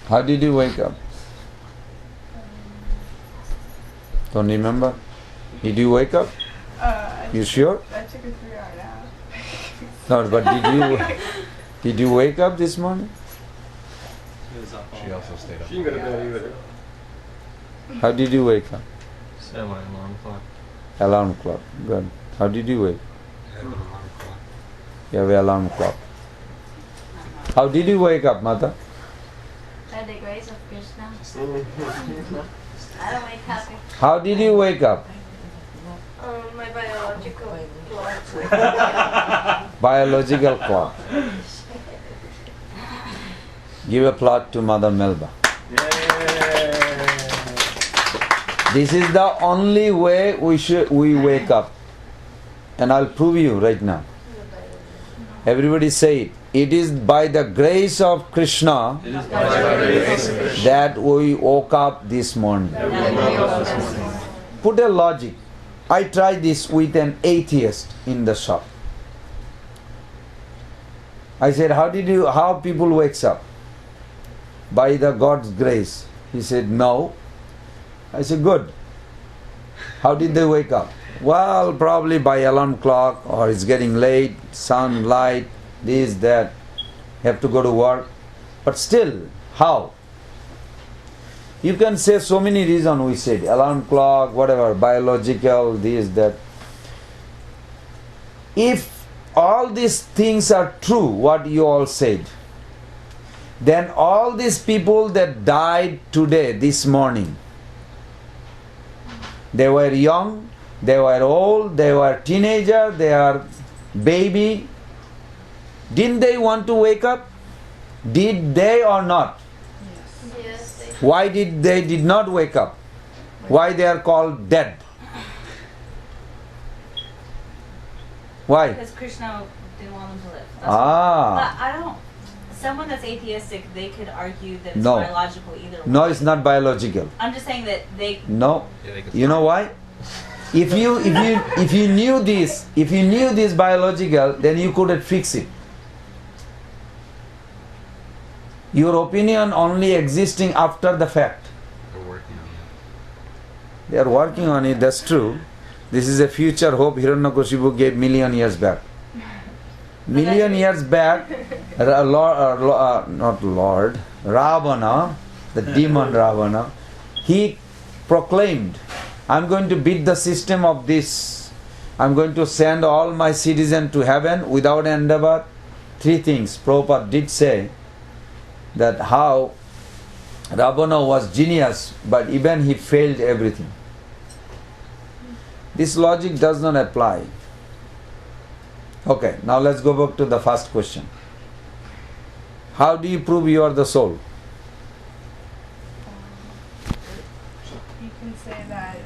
How did you wake up? Don't remember? Did you wake up? You sure? I took a 3-hour nap. No, but did you wake up this morning? She also stayed up. She didn't go to bed either. How did you wake up? Set my alarm clock. Alarm clock. Good. How did you wake? I have an alarm clock. You have an alarm clock. How did you wake up, Mata? By the grace of Krishna. I don't wake up. How did you wake up? My biological clock. Biological clock. Give a plot to Mother Melba. This is the only way we wake up. And I'll prove you right now. Everybody say it. It is by the grace of Krishna that we woke up this morning. Put a logic. I tried this with an atheist in the shop. I said, how people wakes up? By the God's grace. He said, no. I said, good. How did they wake up? Well, probably by alarm clock, or it's getting late, sunlight, this, that, have to go to work. But still, how? You can say so many reasons we said, alarm clock, whatever, biological, this, that. If all these things are true, what you all said, then all these people that died today, this morning, they were young, they were old, they were teenager, they are baby. Didn't they want to wake up? Did they or not? Yes. Why did not wake up? Why they are called dead? Why? Because Krishna didn't want them to live. That's Ah. But I don't. Someone that's atheistic, they could argue that it's No. biological either way. No, it's not biological. I'm just saying that they. No. Yeah, they could You know why? If you knew this biological, then you couldn't fix it. Your opinion only existing after the fact. They're working on it. They are working on it, that's true. This is a future hope Hiranyakashipu gave million years back. Million years back, Ravana, the demon Ravana, he proclaimed, I'm going to beat the system of this. I'm going to send all my citizens to heaven without endeavor. 3 things Prabhupada did say, that how Ravana was genius, but even he failed everything. This logic does not apply. Okay, now let's go back to the first question. How do you prove you are the soul? You can say that,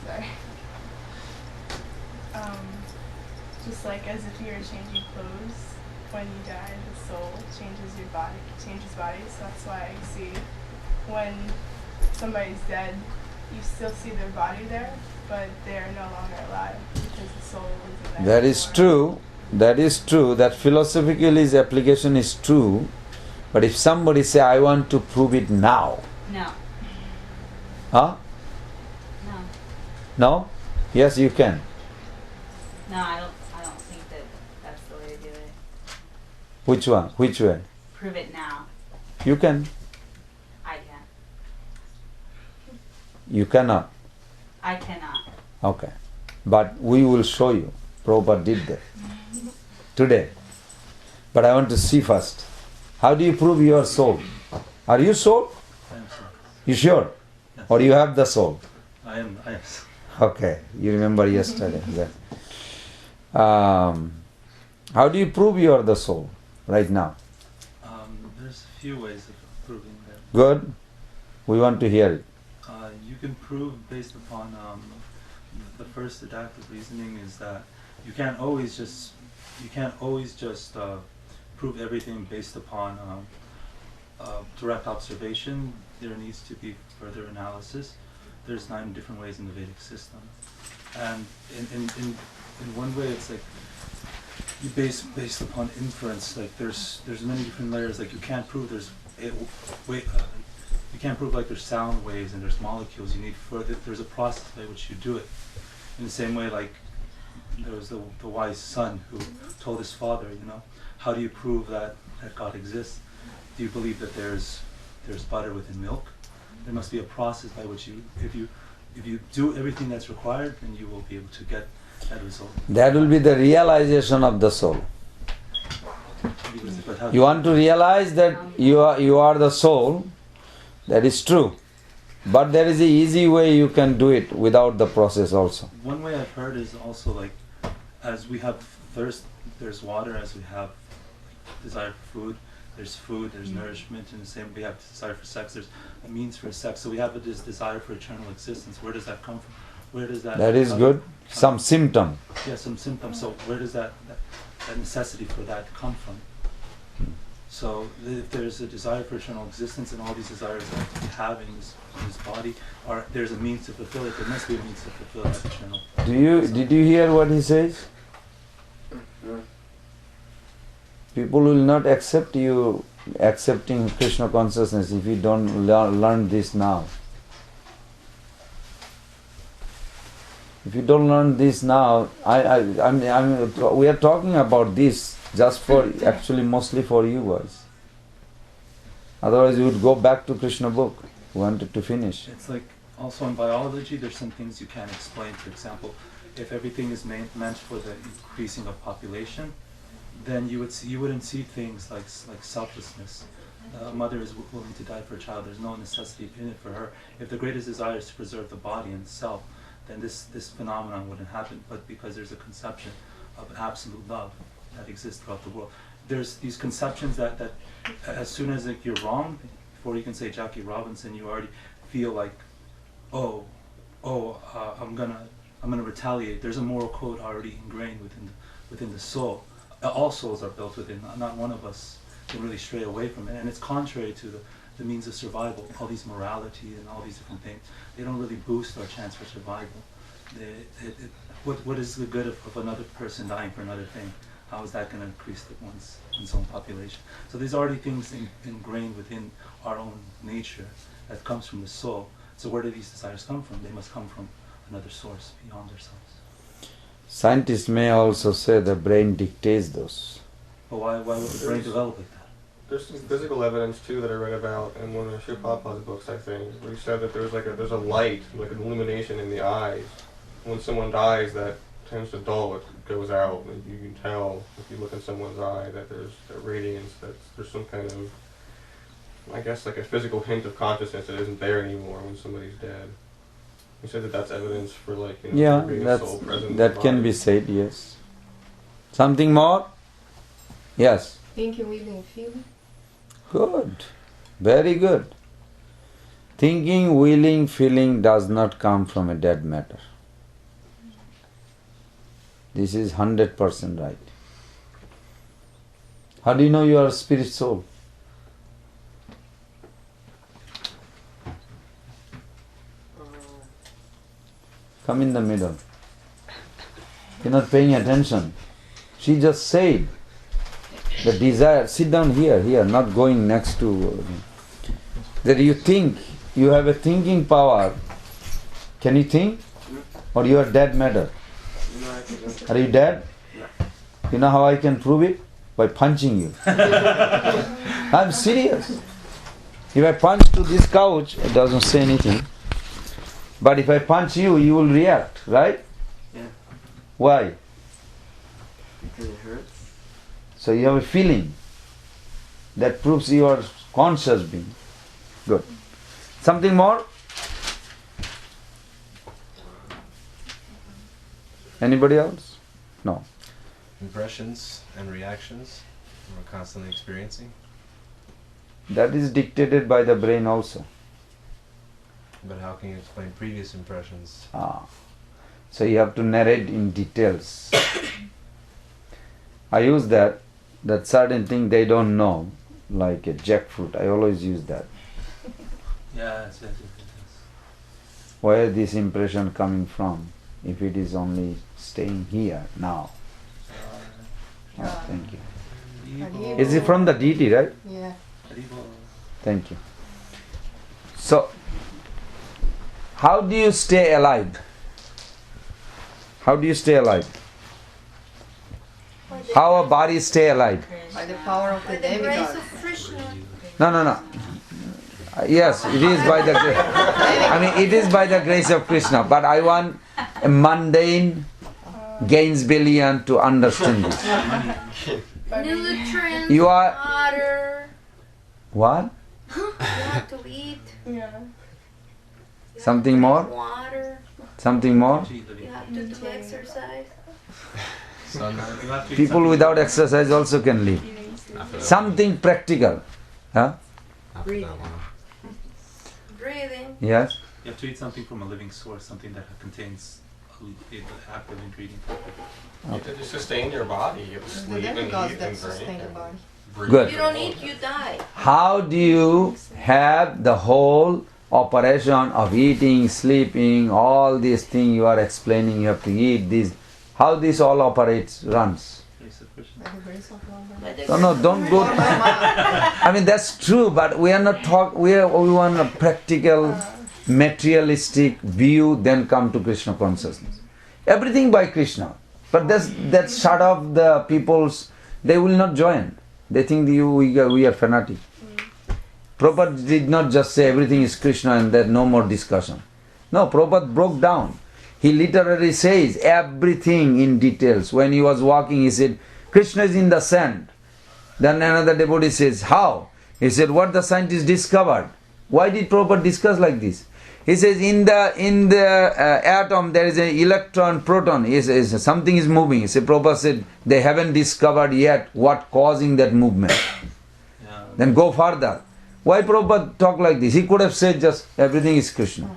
sorry. Just like as if you were changing clothes, when you die, the soul changes body. So that's why you see when somebody's dead, you still see their body there, but they are no longer alive because the soul isn't there. That is true. That is true. That philosophically his application is true. But if somebody say, I want to prove it now. No. Huh? No. No? Yes, you can. No, I don't think that that's the way to do it. Which one? Which way? Prove it now. You can. I can. You cannot. I cannot. Okay. But we will show you. Prabhupada did that. Today. But I want to see first. How do you prove your soul? Are you soul? I am soul. You sure? Yes. Or you have the soul? I am soul. Okay. You remember yesterday. How do you prove you are the soul right now? There's a few ways of proving that. Good. We want to hear it. You can prove based upon the first adaptive reasoning is that you can't always just prove everything based upon direct observation. There needs to be further analysis. There's 9 different ways in the Vedic system, and in one way it's like you based upon inference. Like there's many different layers. Like you can't prove you can't prove like there's sound waves and there's molecules. You need further. There's a process by which you do it. In the same way, like there was the wise son who told his father, how do you prove that God exists? Do you believe that there's butter within milk? There must be a process by which if you do everything that's required, then you will be able to get that result. That will be the realization of the soul. You want to realize that you are the soul, that is true. But there is an easy way you can do it without the process also. One way I've heard is also like, as we have thirst, there's water. As we have desire for food, there's nourishment. In the same way we have desire for sex, there's a means for sex. So we have this desire for eternal existence. Where does that come from? Where does that... That is good. Some symptom. Yeah, some symptom. So where does that necessity for that come from? So if there's a desire for eternal existence and all these desires that we have in this body, or there's a means to fulfill it, there must be a means to fulfill that eternal. Did you hear what he says? People will not accept you accepting Krishna consciousness if you don't learn this now. If you don't learn this now, we are talking about this just for, actually mostly for you guys. Otherwise you would go back to Krishna book. We wanted to finish. It's like, also in biology, there's some things you can't explain. For example, if everything is meant for the increasing of population, then you wouldn't see things like selflessness. A mother is willing to die for a child. There's no necessity in it for her. If the greatest desire is to preserve the body and self, then this phenomenon wouldn't happen. But because there's a conception of absolute love that exists throughout the world, there's these conceptions that as soon as you're wrong, before you can say Jackie Robinson, you already feel like, I'm gonna retaliate. There's a moral code already ingrained within the soul. All souls are built within. Not one of us can really stray away from it, and it's contrary to the means of survival. All these morality and all these different things, they don't really boost our chance for survival. What is the good of another person dying for another thing? How is that going to increase one's own population? So there's already things ingrained within our own nature that comes from the soul. So where do these desires come from? They must come from another source beyond ourselves. Scientists may also say the brain dictates those. But why would the brain develop like that? There's some physical evidence too that I read about in one of Shiv Papa's books, I think, where he said that there's a light, like an illumination in the eyes. When someone dies, that tends to dull, it goes out, and you can tell if you look in someone's eye that there's a radiance, that there's some kind of, I guess, like a physical hint of consciousness that isn't there anymore when somebody's dead. He said that that's evidence for, like, there being a soul present. That can be said, yes. Something more? Yes. Thinking, willing, feeling. Good. Very good. Thinking, willing, feeling does not come from a dead matter. This is 100% right. How do you know you are a spirit soul? Come in the middle. You're not paying attention. She just said the desire, sit down here, not going next to, that you think, you have a thinking power. Can you think? Or you are dead matter? Are you dead? You know how I can prove it? By punching you. I'm serious. If I punch to this couch, it doesn't say anything. But if I punch you, you will react, right? Yeah. Why? Because it hurts. So you have a feeling. That proves you are conscious being. Good. Something more? Anybody else? No. Impressions and reactions we're constantly experiencing. That is dictated by the brain also. But how can you explain previous impressions? So you have to narrate in details. I use that certain thing they don't know, like a jackfruit. I always use that. Yes. Where is this impression coming from? if it is only staying here now. Oh, thank you. Is it from the deity, right? Yeah. Thank you. So, how do you stay alive? How do you stay alive? How a body stay alive? By the power of the demigod. No. Yes, it is by the grace. I mean, it is by the grace of Krishna. But I want a mundane Gainesvillian to understand this. Nutrients, You are water. what? You have to eat. Yeah. Something more? Water. Something more? You have to do exercise. People without exercise also can live. Something practical. Huh? Breathing. Breathing. Yes? You have to eat something from a living source, something that contains an active ingredient. You have to sustain your body. You have to The sleep and demigods eat that and sustain drink the and body. breathe. Good. You don't eat, you die. How do you have the whole operation of eating, sleeping, all these things you are explaining, you have to eat this, how this all operates, runs? By the grace of Lord. By the No, don't go. I mean, that's true, but we are not we want a practical, materialistic view, then come to Krishna consciousness. Everything by Krishna. But that shut off the people's, they will not join. They think we are fanatic. Prabhupada did not just say everything is Krishna and there no more discussion. No, Prabhupada broke down. He literally says everything in details. When he was walking, he said, Krishna is in the sand. Then another devotee says, how? He said, what the scientists discovered. Why did Prabhupada discuss like this? He says, in the atom there is an electron, proton. He says, something is moving. He said, Prabhupada said, they haven't discovered yet what causing that movement. Then go further. Why Prabhupada talk like this? He could have said just everything is Krishna.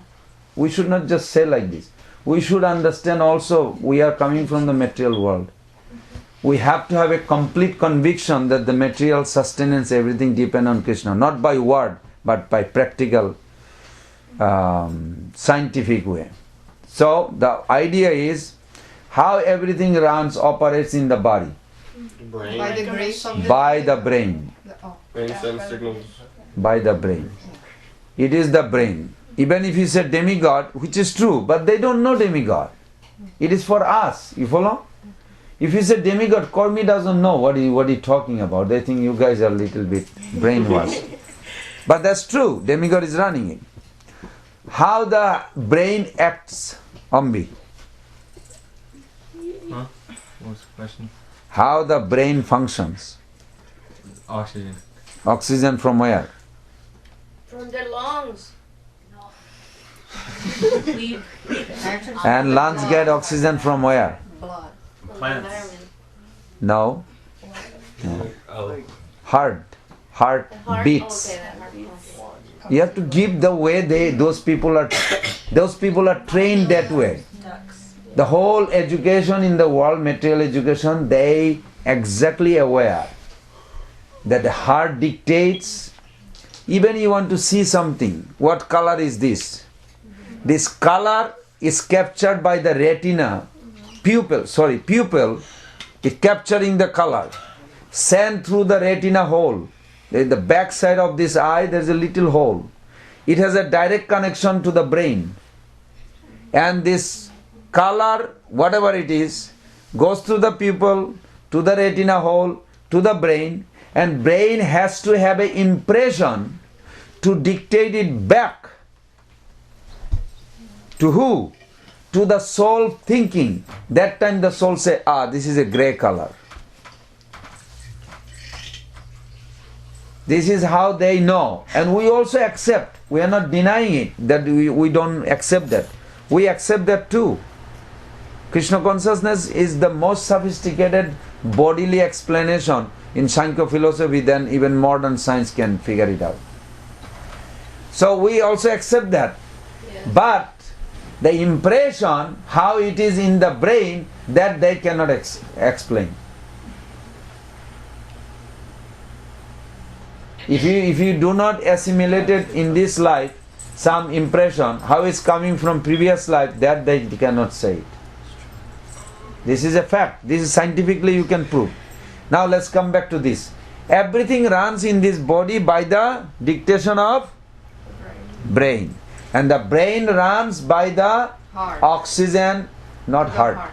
We should not just say like this. We should understand also we are coming from the material world. We have to have a complete conviction that the material sustenance, everything depends on Krishna. Not by word, but by practical, scientific way. So the idea is how everything runs, operates in the body. Brain. By the grace of the By the brain. Brain sends signals. By the brain. It is the brain. Even if you say demigod, which is true, but they don't know demigod. It is for us. You follow? If you say demigod, Kormi doesn't know what he talking about. They think you guys are a little bit brainwashed. But that's true. Demigod is running it. How the brain acts, Ambi. Huh? What was the question? How the brain functions. Oxygen. Oxygen from where? From the lungs. And lungs get oxygen from where? blood. Plants. No. Oh. Heart beats. Okay, that heart beats. You have to give the way those people are trained that way. The whole education in the world, material education, they exactly aware that the heart dictates. Even you want to see something, what color is this? This color is captured by the retina, pupil is capturing the color, sent through the retina hole. The back side of this eye, there is a little hole. It has a direct connection to the brain. And this color, whatever it is, goes through the pupil, to the retina hole, to the brain, and brain has to have an impression to dictate it back. To who? To the soul thinking. That time the soul say, this is a grey color. This is how they know. And we also accept. We are not denying it, that we don't accept that. We accept that too. Krishna consciousness is the most sophisticated bodily explanation in Sankhya philosophy than even modern science can figure it out. So we also accept that. Yeah. But the impression, how it is in the brain, that they cannot explain. If you do not assimilate it in this life, some impression, how it's coming from previous life, that they cannot say it. This is a fact. This is scientifically you can prove. Now let's come back to this. Everything runs in this body by the dictation of brain. And the brain runs by the Heart. oxygen, not The heart. heart.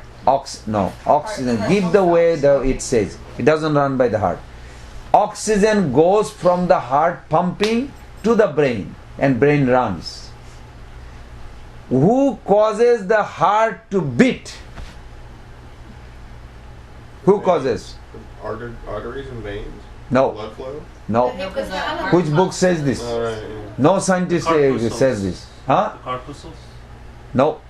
Oxygen. Give the way it says. It doesn't run by the heart. Oxygen goes from the heart pumping to the brain, and brain runs. Who causes the heart to beat? Who causes? Arteries and veins? No. Blood flow? No. Because the other Which book says this? Alright, yeah. No scientist Corpuscles. says this. Huh? The corpuscles? No.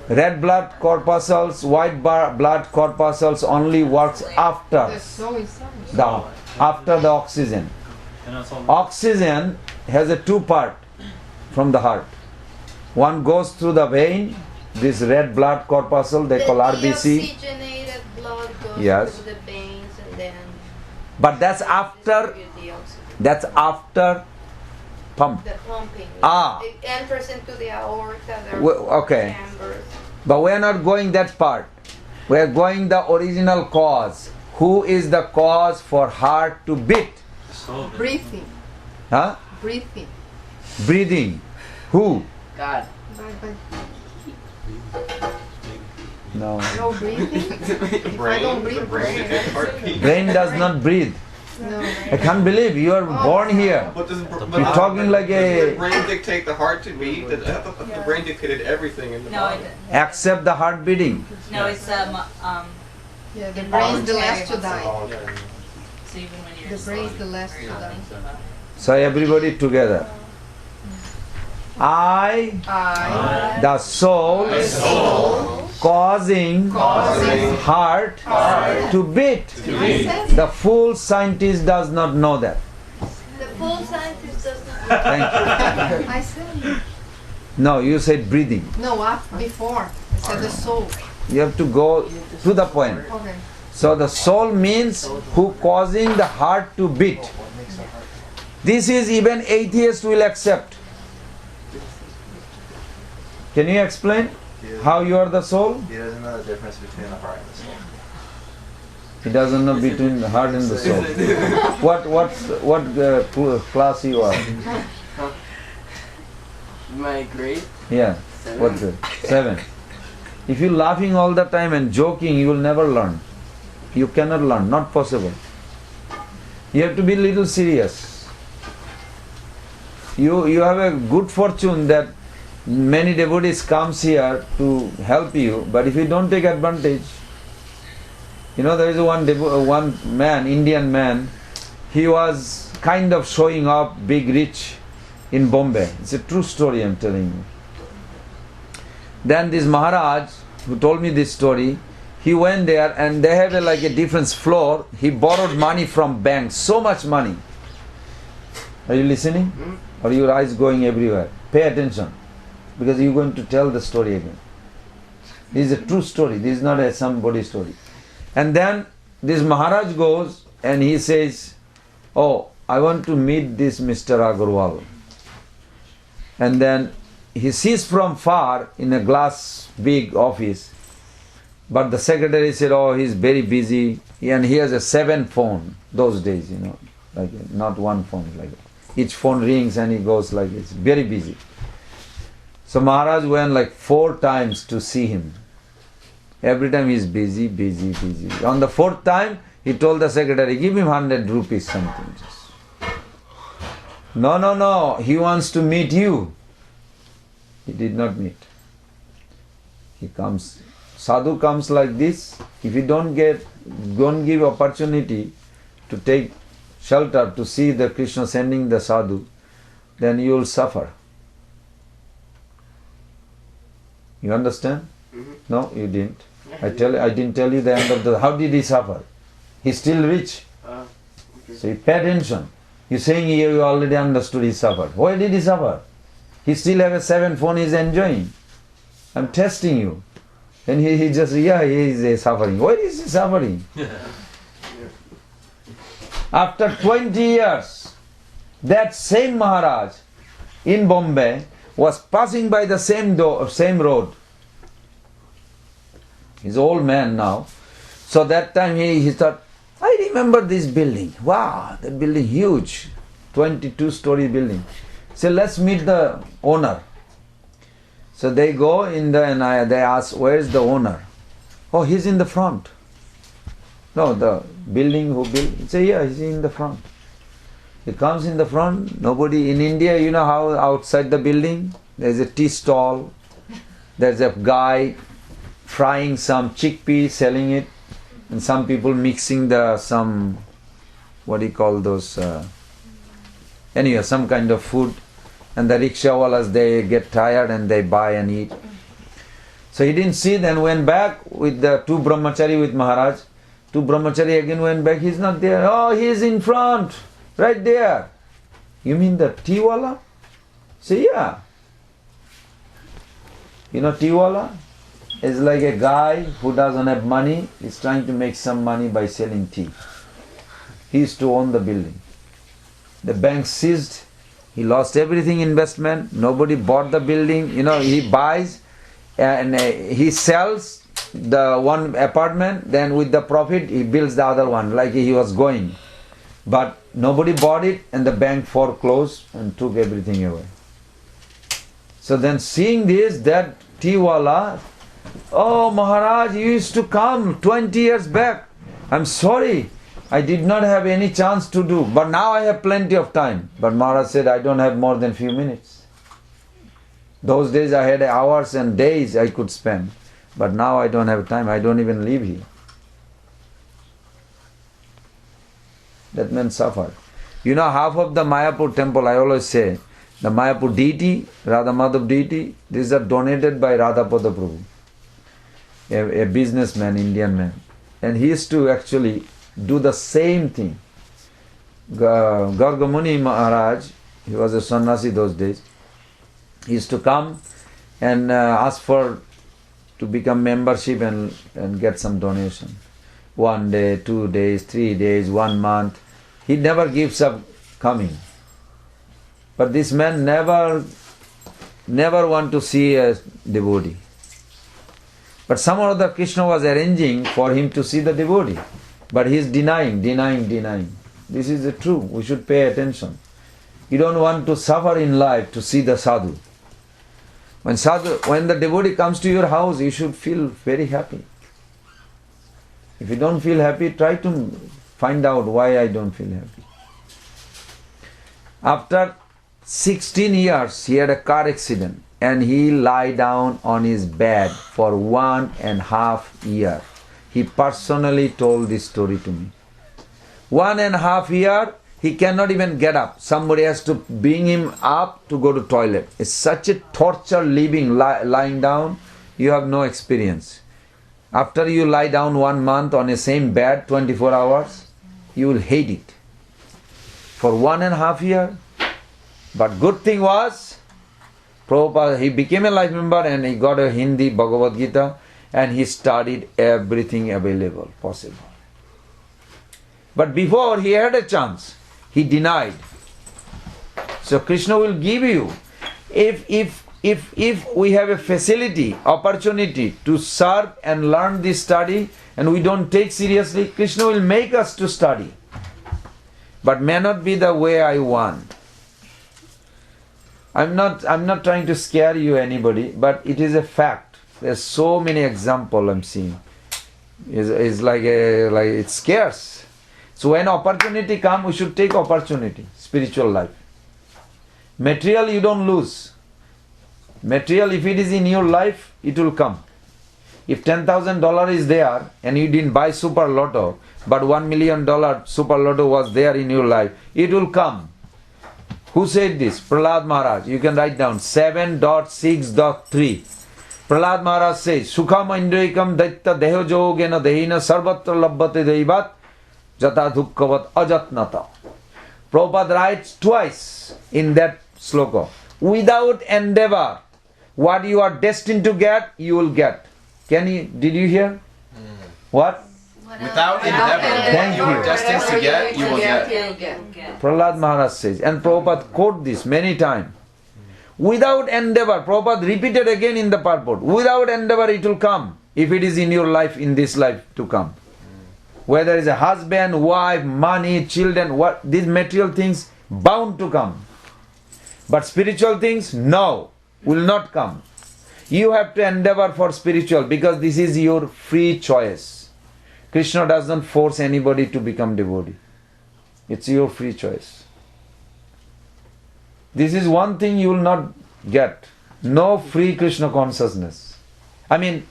Red blood corpuscles, white blood corpuscles only works after The soul inside. after the oxygen. And that's all. Oxygen has a two part from the heart. One goes through the vein, this red blood corpuscle they call RBC. Oxygenated blood goes Yes. through the veins and then But that's after distribute the oxygen. that's after pump. The pumping. Ah. It enters into the aorta. There are Well, four okay. chambers. But we are not going that part. We are going the original cause. Who is the cause for heart to beat? So, Breathing. Huh? Breathing. Breathing. Who? God. No. No breathing? If I don't breathe, brain, brain. heartbeat. Brain does not breathe. No. I can't believe you are born here. But does You're talking like does the a brain dictate the heart to beat? I thought the brain dictated everything in the No, body. it, accept the heart beating. no, it's Yeah, the brain is the last to die. so even when you're The brain is asleep, the last to you're not die. thinking about it. So everybody together. I, I, the soul, causing heart to beat. The fool scientist does not know that. The full scientist does not. Thank you. I said No, you said breathing. no. Before I said the soul. You have to go to the point. Okay. So the soul means who causing the heart to beat. This is even atheists will accept. Can you explain how you are the soul? He doesn't know the difference between the heart and the soul. He doesn't know between the heart and the soul. What class you are? My grade? Yeah. What grade? 7. If you laughing all the time and joking, you will never learn. You cannot learn. Not possible. You have to be little serious. You have a good fortune that many devotees comes here to help you, but if you don't take advantage, there is one man, Indian man, he was kind of showing up big rich in Bombay. It's a true story I'm telling you. Then this Maharaj, who told me this story, he went there and they have a different floor. He borrowed money from banks, so much money. Are you listening? Or your eyes going everywhere? Pay attention, because you're going to tell the story again. This is a true story. This is not a somebody story. And then this Maharaj goes and he says, "Oh, I want to meet this Mr. Agarwal." And then he sees from far in a glass big office, but the secretary said, "Oh, he's very busy," and he has a 7 phone those days, like not one phone, like each phone rings and he goes like this, very busy. So Maharaj went like 4 times to see him. Every time he's busy, busy, busy. On the 4th time, he told the secretary, "Give him 100 rupees something." No, he wants to meet you. He did not meet. He comes. Sadhu comes like this. If you don't give opportunity to take shelter, to see the Krishna sending the sadhu, then you will suffer. You understand? No, you didn't. I didn't tell you the end of the. How did he suffer? He's still rich. Okay. So you pay attention. You're saying here you already understood he suffered. Why did he suffer? He still have a 7 phone he's enjoying. I'm testing you. And he just, he is suffering. Why is he suffering? After 20 years, that same Maharaj in Bombay was passing by the same road. He's an old man now. So that time he thought, I remember this building. Wow, that building huge. 22-story building. So let's meet the owner. So they go in there and they ask, where is the owner? Oh, he's in the front. No, the building who built. He said, yeah, he's in the front. He comes in the front. Nobody in India, you know how outside the building there's a tea stall. There's a guy frying some chickpea, selling it, and some people mixing some kind of food. And the rickshawalas, they get tired and they buy and eat. So he didn't see, then went back with the two brahmachari with Maharaj. Two brahmachari again went back, he's not there. Oh, he's in front, right there. You mean the tea wala? Say, yeah. You know tea wala? It's like a guy who doesn't have money, he's trying to make some money by selling tea. He used to own the building. The bank seized, he lost everything investment, nobody bought the building, he buys and he sells the one apartment, then with the profit he builds the other one like he was going. But nobody bought it and the bank foreclosed and took everything away. So then seeing this, that tea wala, oh Maharaj, you used to come 20 years back. I'm sorry, I did not have any chance to do, but now I have plenty of time. But Maharaj said, I don't have more than few minutes. Those days I had hours and days I could spend. But now I don't have time, I don't even live here. That man suffered. Half of the Mayapur temple, I always say, the Mayapur deity, Radha Madhav deity, these are donated by Radhapada Prabhu, a businessman, Indian man. And he used to actually do the same thing. Gargamuni Maharaj, he was a sannyasi those days, he used to come and ask to become membership and get some donation. 1 day, 2 days, 3 days, 1 month. He never gives up coming. But this man never want to see a devotee. But somehow or other Krishna was arranging for him to see the devotee. But he is denying. This is the truth. We should pay attention. You don't want to suffer in life to see the sadhu. When the devotee comes to your house, you should feel very happy. If you don't feel happy, try to find out why I don't feel happy. After 16 years, he had a car accident and he lay down on his bed for 1.5 years. He personally told this story to me. 1.5 years, he cannot even get up. Somebody has to bring him up to go to toilet. It's such a torture living, lying down. You have no experience. After you lie down 1 month on the same bed, 24 hours, you will hate it. For 1.5 years. But good thing was, Prabhupada, he became a life member and he got a Hindi Bhagavad Gita and he studied everything available, possible. But before he had a chance, he denied. So Krishna will give you. If we have a facility, opportunity to serve and learn this study and we don't take seriously, Krishna will make us to study. But may not be the way I want. I'm not trying to scare you anybody, but it is a fact. There's so many examples I'm seeing. It's like it scares. So when opportunity comes, we should take opportunity. Spiritual life. Material you don't lose. Material, if it is in your life, it will come. If $10,000 is there and you didn't buy super lotto, but $1 million super lotto was there in your life, it will come. Who said this? Prahlad Maharaj. You can write down 7.6.3. Prahlad Maharaj says, Sukham indrikam daitya deho jogena dehina sarvatra labbate deivat jata dukkavat ajatnata. Prabhupada writes twice in that sloka. Without endeavor, what you are destined to get, you will get. Did you hear? What? Without endeavor, you are destined to get, you will get. Prahlad Maharaj says, and Prabhupada quote this many times. Without endeavor, Prabhupada repeated again in the purport, without endeavor it will come, if it is in your life, in this life to come. Whether it's a husband, wife, money, children, what these material things bound to come. But spiritual things, no, will not come. You have to endeavor for spiritual because this is your free choice. Krishna doesn't force anybody to become devotee. It's your free choice. This is one thing you will not get. No free Krishna consciousness. I mean,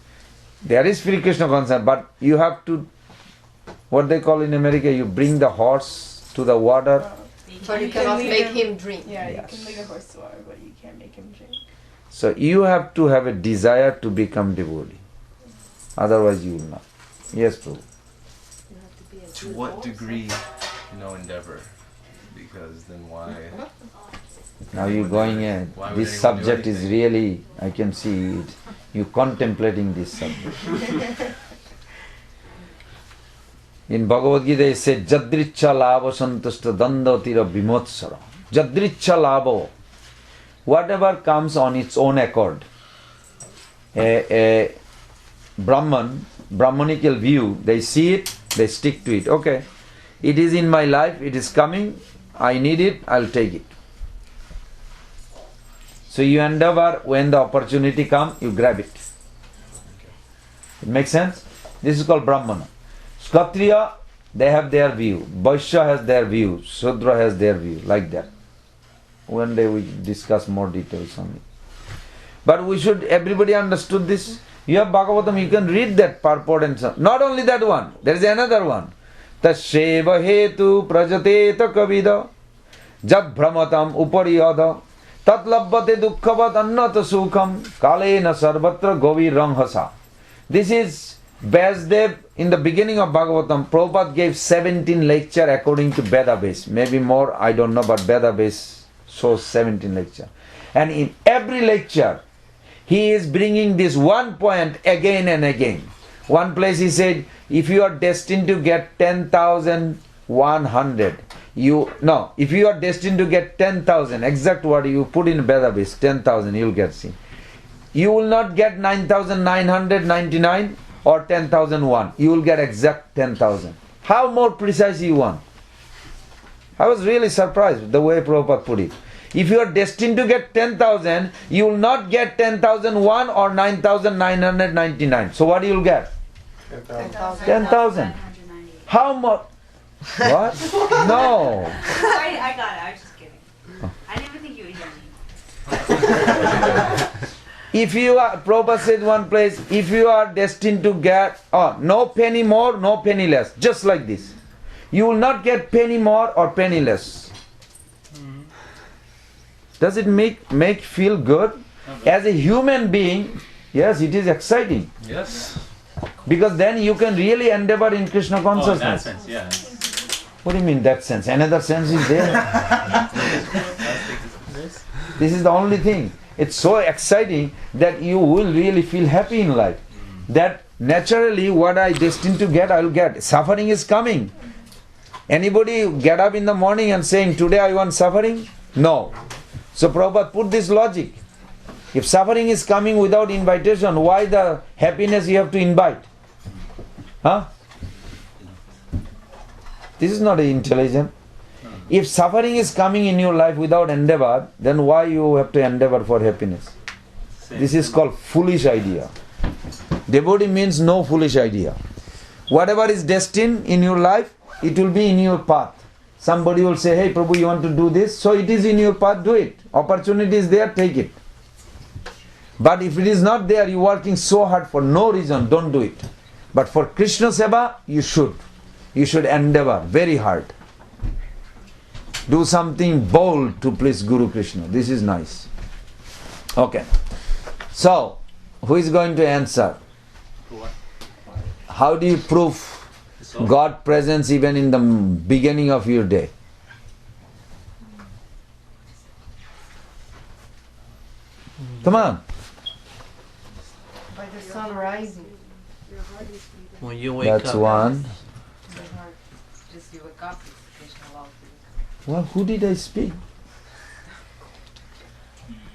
there is free Krishna consciousness, but you have to, what they call in America, you bring the horse to the water. So you cannot make him drink. Yeah, Yes. you can lead a horse to water, but you can't make him drink. So you have to have a desire to become devotee. Otherwise you will not. Yes, Prabhu. To what degree, endeavor? Because then why? Now you're going in. Why would This anyone subject do is anything? really, I can see it. You contemplating this subject. In Bhagavad Gita it says, Jadricha lava santushta dandatira vimotsara. Jadricha lava. Whatever comes on its own accord. A Brahmanical view, they see it, they stick to it. Okay, it is in my life, it is coming, I need it, I'll take it. So you endeavor, when the opportunity comes, you grab it. It makes sense? This is called Brahmana. Kshatriya, they have their view. Vaishya has their view. Shudra has their view. Like that. One day we discuss more details on it. But we should, everybody understood this. You have Bhagavatam, you can read that purport and so on. Not only that one, there is another one. Tasheva hetu prajateta kavida jad brahmatam upariyada tat labbate dukkhavat annata sukham kalena sarvatra govi ranghasa. This is Vyasdev in the beginning of Bhagavatam. Prabhupada gave 17 lecture according to Veda base. Maybe more, I don't know, but Veda base shows 17 lecture. And in every lecture, he is bringing this one point again and again. One place he said, if you are destined to get 10,100, if you are destined to get 10,000, exact word you put in Veda base, 10,000, you will get seen. You will not get 9,999 or 10,001. You will get exact 10,000. How more precise you want? I was really surprised the way Prabhupada put it. If you are destined to get 10,000, you will not get 10,001 or 9,999. So what you will get? 10,000. How much? What? No. I got it. I was just kidding. I didn't even think you would hear me. If you are, Prabhupada said one place, if you are destined to get, no penny more, no penny less, just like this. You will not get penny more or penny less. Does it make feel good? As a human being, yes, it is exciting. Yes. Because then you can really endeavor in Krishna Oh, in that consciousness. sense, yeah. What do you mean that sense? Another sense is there. This is the only thing. It's so exciting that you will really feel happy in life. That naturally what I destined to get, I will get. Suffering is coming. Anybody get up in the morning and saying, today I want suffering? No. So Prabhupada put this logic. If suffering is coming without invitation, why the happiness you have to invite? Huh? This is not intelligent. If suffering is coming in your life without endeavor, then why you have to endeavor for happiness? This is called foolish idea. Devotee means no foolish idea. Whatever is destined in your life, it will be in your path. Somebody will say, hey Prabhu, you want to do this? So it is in your path, do it. Opportunity is there, take it. But if it is not there, you are working so hard for no reason, don't do it. But for Krishna Seva, you should. You should endeavor very hard. Do something bold to please Guru Krishna. This is nice. Okay. So, who is going to answer? How do you prove God presence even in the beginning of your day? Come on. By the sun rising. When you wake That's up. one. Just you wake up, Krishna allows you. Well, who did I speak?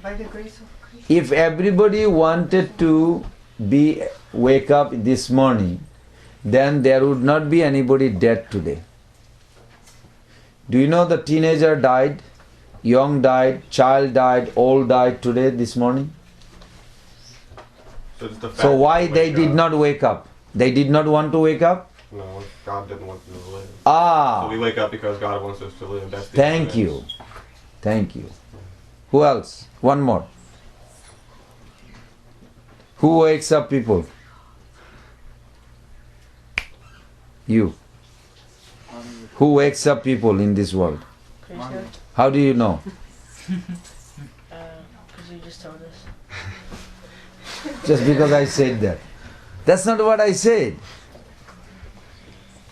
By the grace of Krishna. If everybody wanted to wake up this morning, then there would not be anybody dead today. Do you know the teenager died, young died, child died, old died today, this morning? So why they did not wake up? They did not want to wake up? No, God didn't want them to live. Ah. So we wake up because God wants us to live. That's the Thank you. Thank you. Who else? One more. Who wakes up people? You. Who wakes up people in this world? Krishna. How do you know? Because you just told us. Just because I said that. That's not what I said.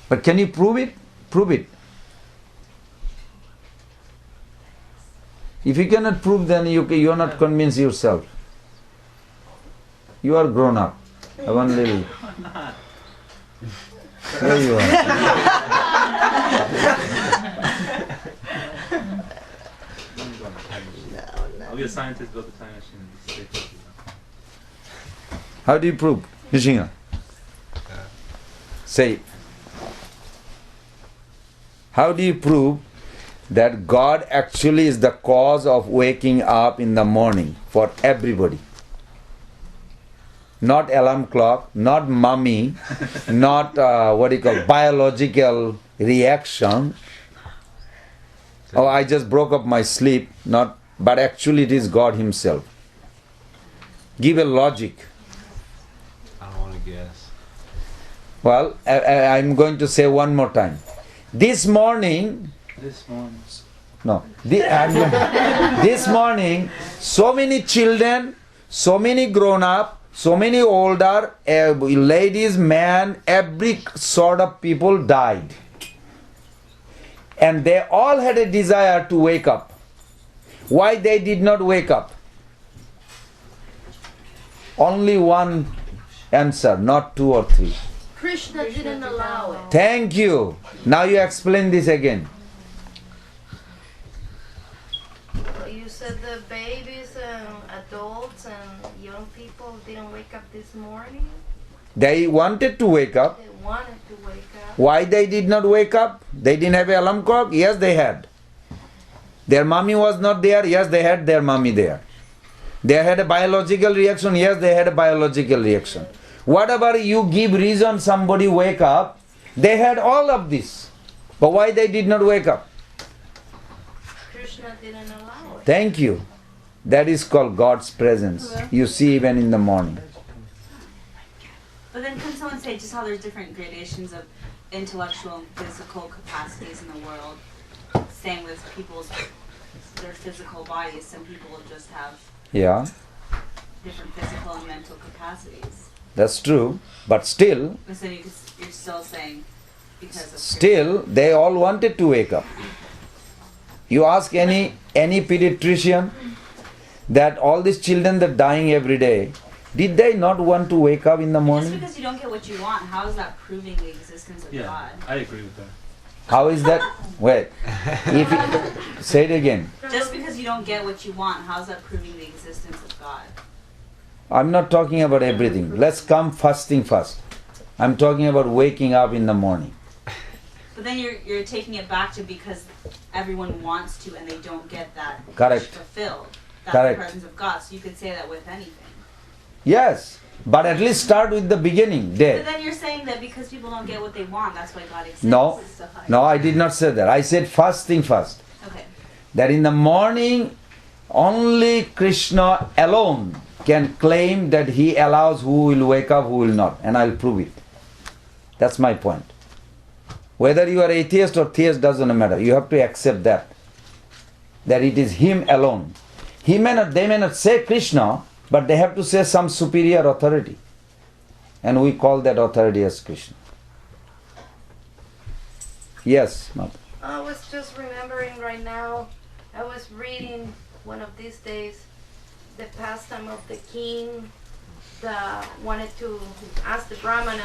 But can you prove it? Prove it. If you cannot prove, then you are not convinced yourself. You are grown up. One little. There you are. I'll be a scientist, build a time machine. How do you prove? Nishinga. Say it. How do you prove that God actually is the cause of waking up in the morning for everybody? Not alarm clock, not mummy, not biological reaction. Oh, I just broke up my sleep. But actually it is God Himself. Give a logic. I don't want to guess. Well, I'm going to say one more time. This morning, This morning. this morning, so many children, so many grown-up, so many older, ladies, men, every sort of people died. And they all had a desire to wake up. Why they did not wake up? Only one answer, not two or three. Krishna didn't allow it. Thank you. Now you explain this again. You said the babies and adults and young people didn't wake up this morning? They wanted to wake up. They wanted to wake up. Why they did not wake up? They didn't have an alarm clock? Yes, they had. Their mommy was not there? Yes, they had their mommy there. They had a biological reaction? Yes, they had a biological reaction. Whatever you give reason somebody wake up, they had all of this. But why they did not wake up? Krishna didn't allow it. Thank you. That is called God's presence. You see even in the morning. But then can someone say just how there's different gradations of intellectual and physical capacities in the world? Same with their physical bodies. Some people just have different physical and mental capacities. That's true. But still, And so you're still saying because of still they all wanted to wake up. You ask any pediatrician that all these children that are dying every day, did they not want to wake up in the morning? Just because you don't get what you want, how is that proving the existence of God? I agree with that. How is that? Wait. Say it again. Just because you don't get what you want, how is that proving the existence of God? I'm not talking about everything. Let's come fasting first. I'm talking about waking up in the morning. But then you're taking it back to because everyone wants to and they don't get that Correct. fulfilled. That's Correct. the presence of God. So you could say that with anything. Yes, but at least start with the beginning there. But then you're saying that because people don't get what they want, that's why God exists. No, I did not say that. I said fasting first. Okay. That in the morning, only Krishna alone can claim that he allows who will wake up, who will not. And I'll prove it. That's my point. Whether you are atheist or theist doesn't matter. You have to accept that. That it is him alone. They may not say Krishna, but they have to say some superior authority. And we call that authority as Krishna. Yes, Mata. I was just remembering right now, I was reading one of these days the pastime of the king that wanted to ask the Brahmana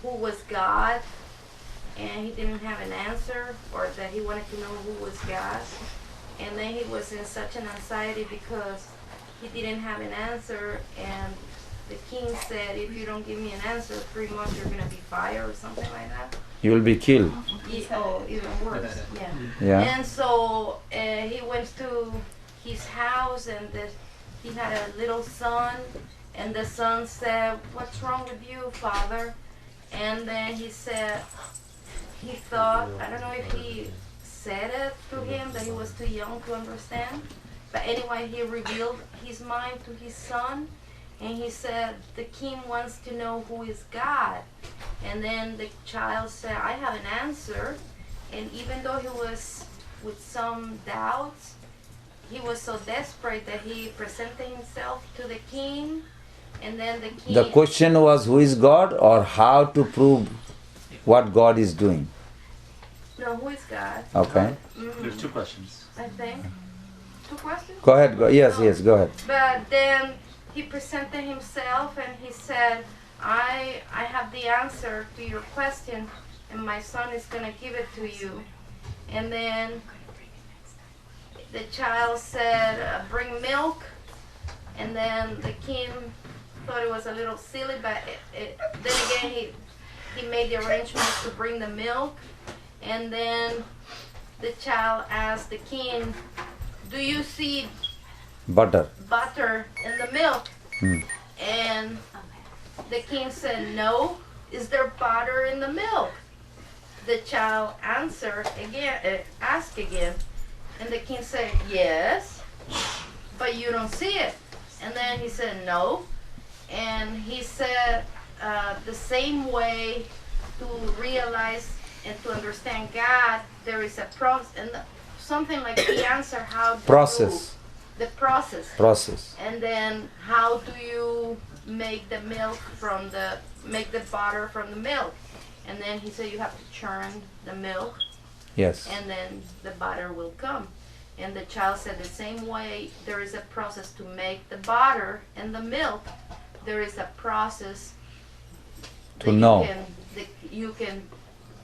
who was God, and he didn't have an answer, or that he wanted to know who was God. And then he was in such an anxiety because he didn't have an answer, and the king said, if you don't give me an answer, 3 months you're gonna be fired or something like that. You will be killed. Oh, even worse. Yeah. Yeah. And so he went to his house, and he had a little son, and the son said, "What's wrong with you, father?" And then he said, he thought, I don't know if he said it to him, that he was too young to understand, but anyway, he revealed his mind to his son, and he said, the king wants to know who is God. And then the child said, I have an answer. And even though he was with some doubts, he was so desperate that he presented himself to the king. And then the king... The question was who is God or how to prove what God is doing? No, who is God? Okay. There's 2 questions. I think. 2 questions? Go ahead. Yes, go ahead. But then he presented himself and he said, I have the answer to your question, and my son is going to give it to you. And then the child said, bring milk. And then the king thought it was a little silly, but then again he made the arrangements to bring the milk. And then the child asked the king, do you see Butter. in the milk? Hmm. And the king said, no. Is there butter in the milk? The child answered again, asked again. And the king said, yes, but you don't see it. And then he said, no. And he said, the same way to realize and to understand God, there is a process, and something like the answer, how do Process. the process. And then how do you make the milk make the butter from the milk? And then he said you have to churn the milk. Yes. And then the butter will come. And the child said the same way there is a process to make the butter and the milk, there is a process To know. You can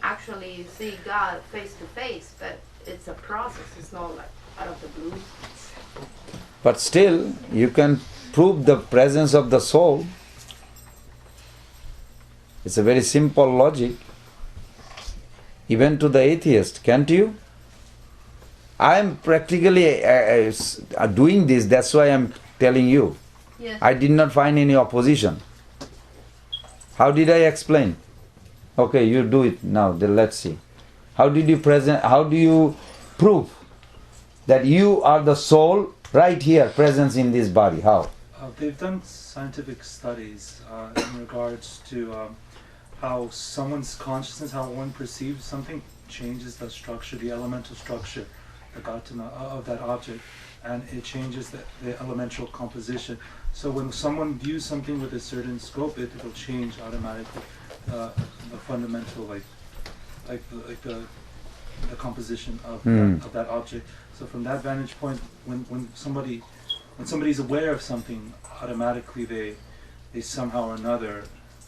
actually see God face to face, but it's a process. It's not like out of the blue. But still, you can prove the presence of the soul. It's a very simple logic. Even to the atheist, can't you? I am practically doing this, that's why I am telling you. Yes. I did not find any opposition. How did I explain? Okay, you do it now, then let's see. How do you prove that you are the soul right here, presence in this body? How? They've done scientific studies in regards to how someone's consciousness, how one perceives something, changes the structure, the elemental structure, the ghatana of that object, and it changes the elemental composition. So when someone views something with a certain scope, it'll change automatically the fundamental, like the composition of that object. So from that vantage point, when somebody's aware of something, automatically they somehow or another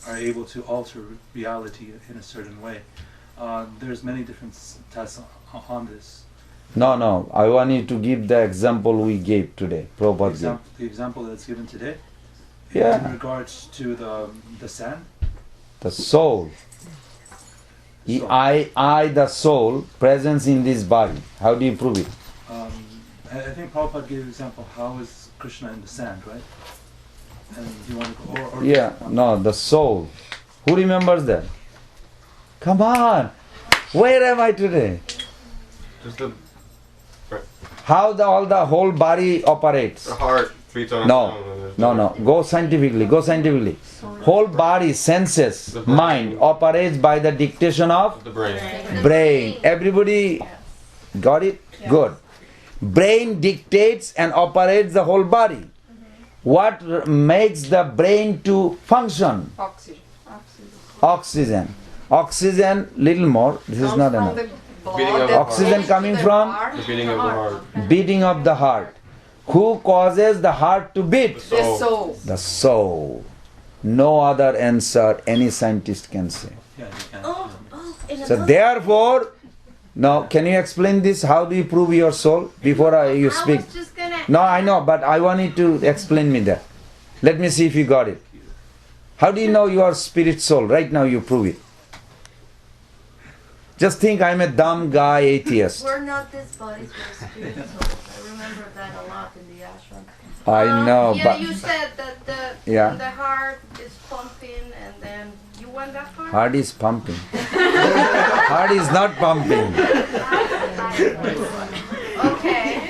are able to alter reality in a certain way. There's many different tests on this. No, I want you to give the example we gave today. Prabhupada. The example that's given today? Yeah. In regards to the sand? The soul. The soul, presence in this body. How do you prove it? I think Prabhupada gave an example. How is Krishna in the sand, right? And you want to go, the soul. Who remembers that? Come on! Where am I today? Just the... How the whole body operates? The heart beats on No. Go scientifically. Whole body, senses, mind operates by the dictation of the brain. Everybody got it? Yeah. Good. Brain dictates and operates the whole body. What makes the brain to function? Oxygen. Oxygen, little more. This is not enough. Oxygen coming from the beating of the heart. Beating of the heart. Who causes the heart to beat? The soul. The soul. No other answer any scientist can say. So therefore, now can you explain this? How do you prove your soul before you speak? I was just gonna No, I know, but I want you to explain me that. Let me see if you got it. How do you know you are spirit soul? Right now you prove it. Just think I'm a dumb guy, atheist. We're not this bodies, we're spirit souls. I remember that a lot in the ashram. I know, yeah, but you said that the heart is pumping, and then you went that far? Heart is pumping. Heart is not pumping. Okay.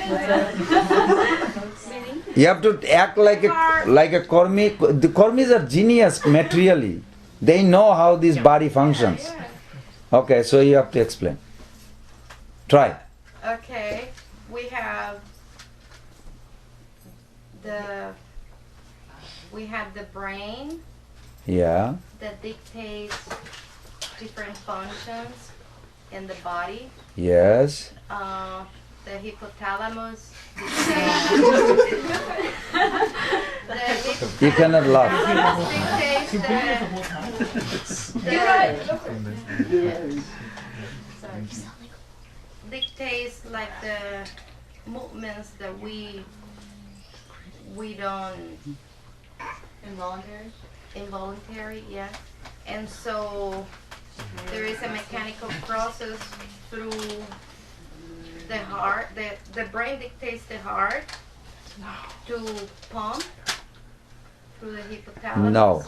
You have to act like a Kormi. The Kormis are genius materially. They know how this body functions. Yeah. Okay, so you have to explain. Try. Okay, we have the brain Yeah. that dictates different functions in the body. Yes. The hippothalamus. You cannot laugh. Dictates like the movements that we don't involuntary, yeah. And so there is a mechanical process through the heart. The brain dictates the heart to pump through the hypothalamus. No.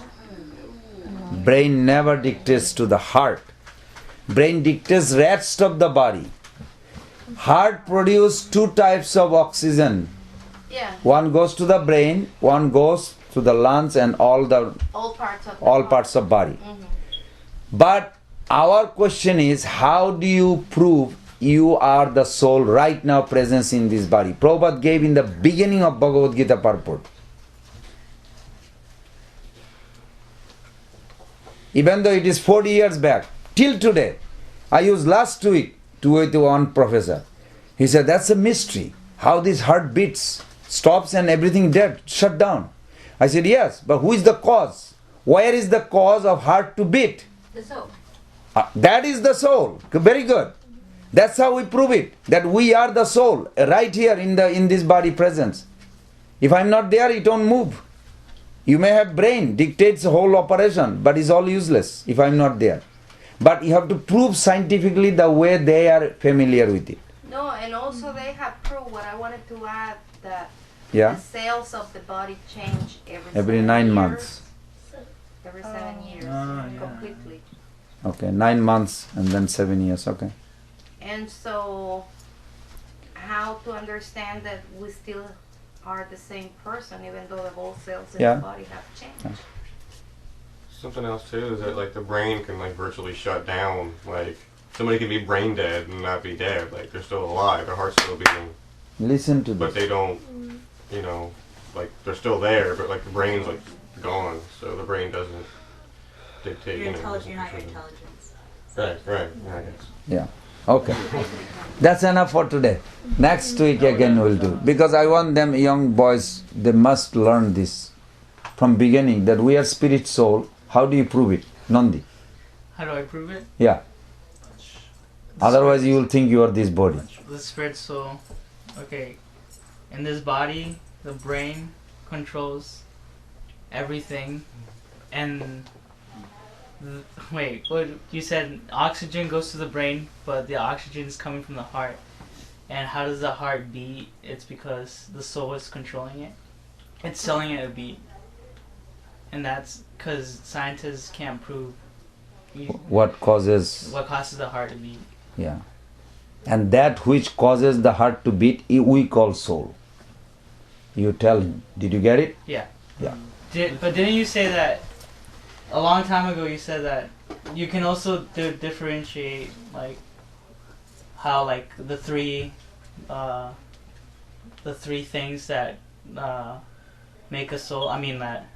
Brain never dictates to the heart. Brain dictates rest of the body. Heart produces two types of oxygen. Yeah. One goes to the brain, one goes to the lungs and all parts of body. Mm-hmm. But our question is, how do you prove you are the soul right now present in this body? Prabhupada gave in the beginning of Bhagavad Gita purport. Even though it is 40 years back, till today, I used last week with one professor. He said, that's a mystery. How this heart beats, stops and everything dead, shut down. I said, yes, but who is the cause? Where is the cause of heart to beat? The soul. That is the soul. Very good. That's how we prove it. That we are the soul, right here in this body presence. If I'm not there, it won't move. You may have brain, dictates the whole operation, but it's all useless if I'm not there. But you have to prove scientifically the way they are familiar with it. No, and also they have proved what I wanted to add, that Yeah. the cells of the body change Every 9 months. Every 7 years, completely. Okay, 9 months and then 7 years. Okay. And so, how to understand that we still are the same person, even though the whole cells in the body have changed? Something else too is that like the brain can like virtually shut down. Like somebody can be brain dead and not be dead. Like they're still alive, their heart's still beating. Listen to But this. they don't, like they're still there, but like the brain's like gone. So the brain doesn't dictate. You're not your intelligence. Right. Yeah, I guess. Yeah. Okay. That's enough for today. Next week again we'll do. Because I want them young boys, they must learn this from beginning, that we are spirit soul. How do you prove it? Nandi. How do I prove it? Yeah. Otherwise you will think you are this body. The spirit soul. Okay. In this body, the brain controls everything. And wait, what you said, oxygen goes to the brain, but the oxygen is coming from the heart. And how does the heart beat? It's because the soul is controlling it. It's telling it to beat. And that's because scientists can't prove What causes... what causes the heart to beat. Yeah. And that which causes the heart to beat, we call soul. You tell him. Did you get it? Yeah. Yeah. But didn't you say that a long time ago? You said that you can also differentiate like how like the three things that make a soul. I mean that.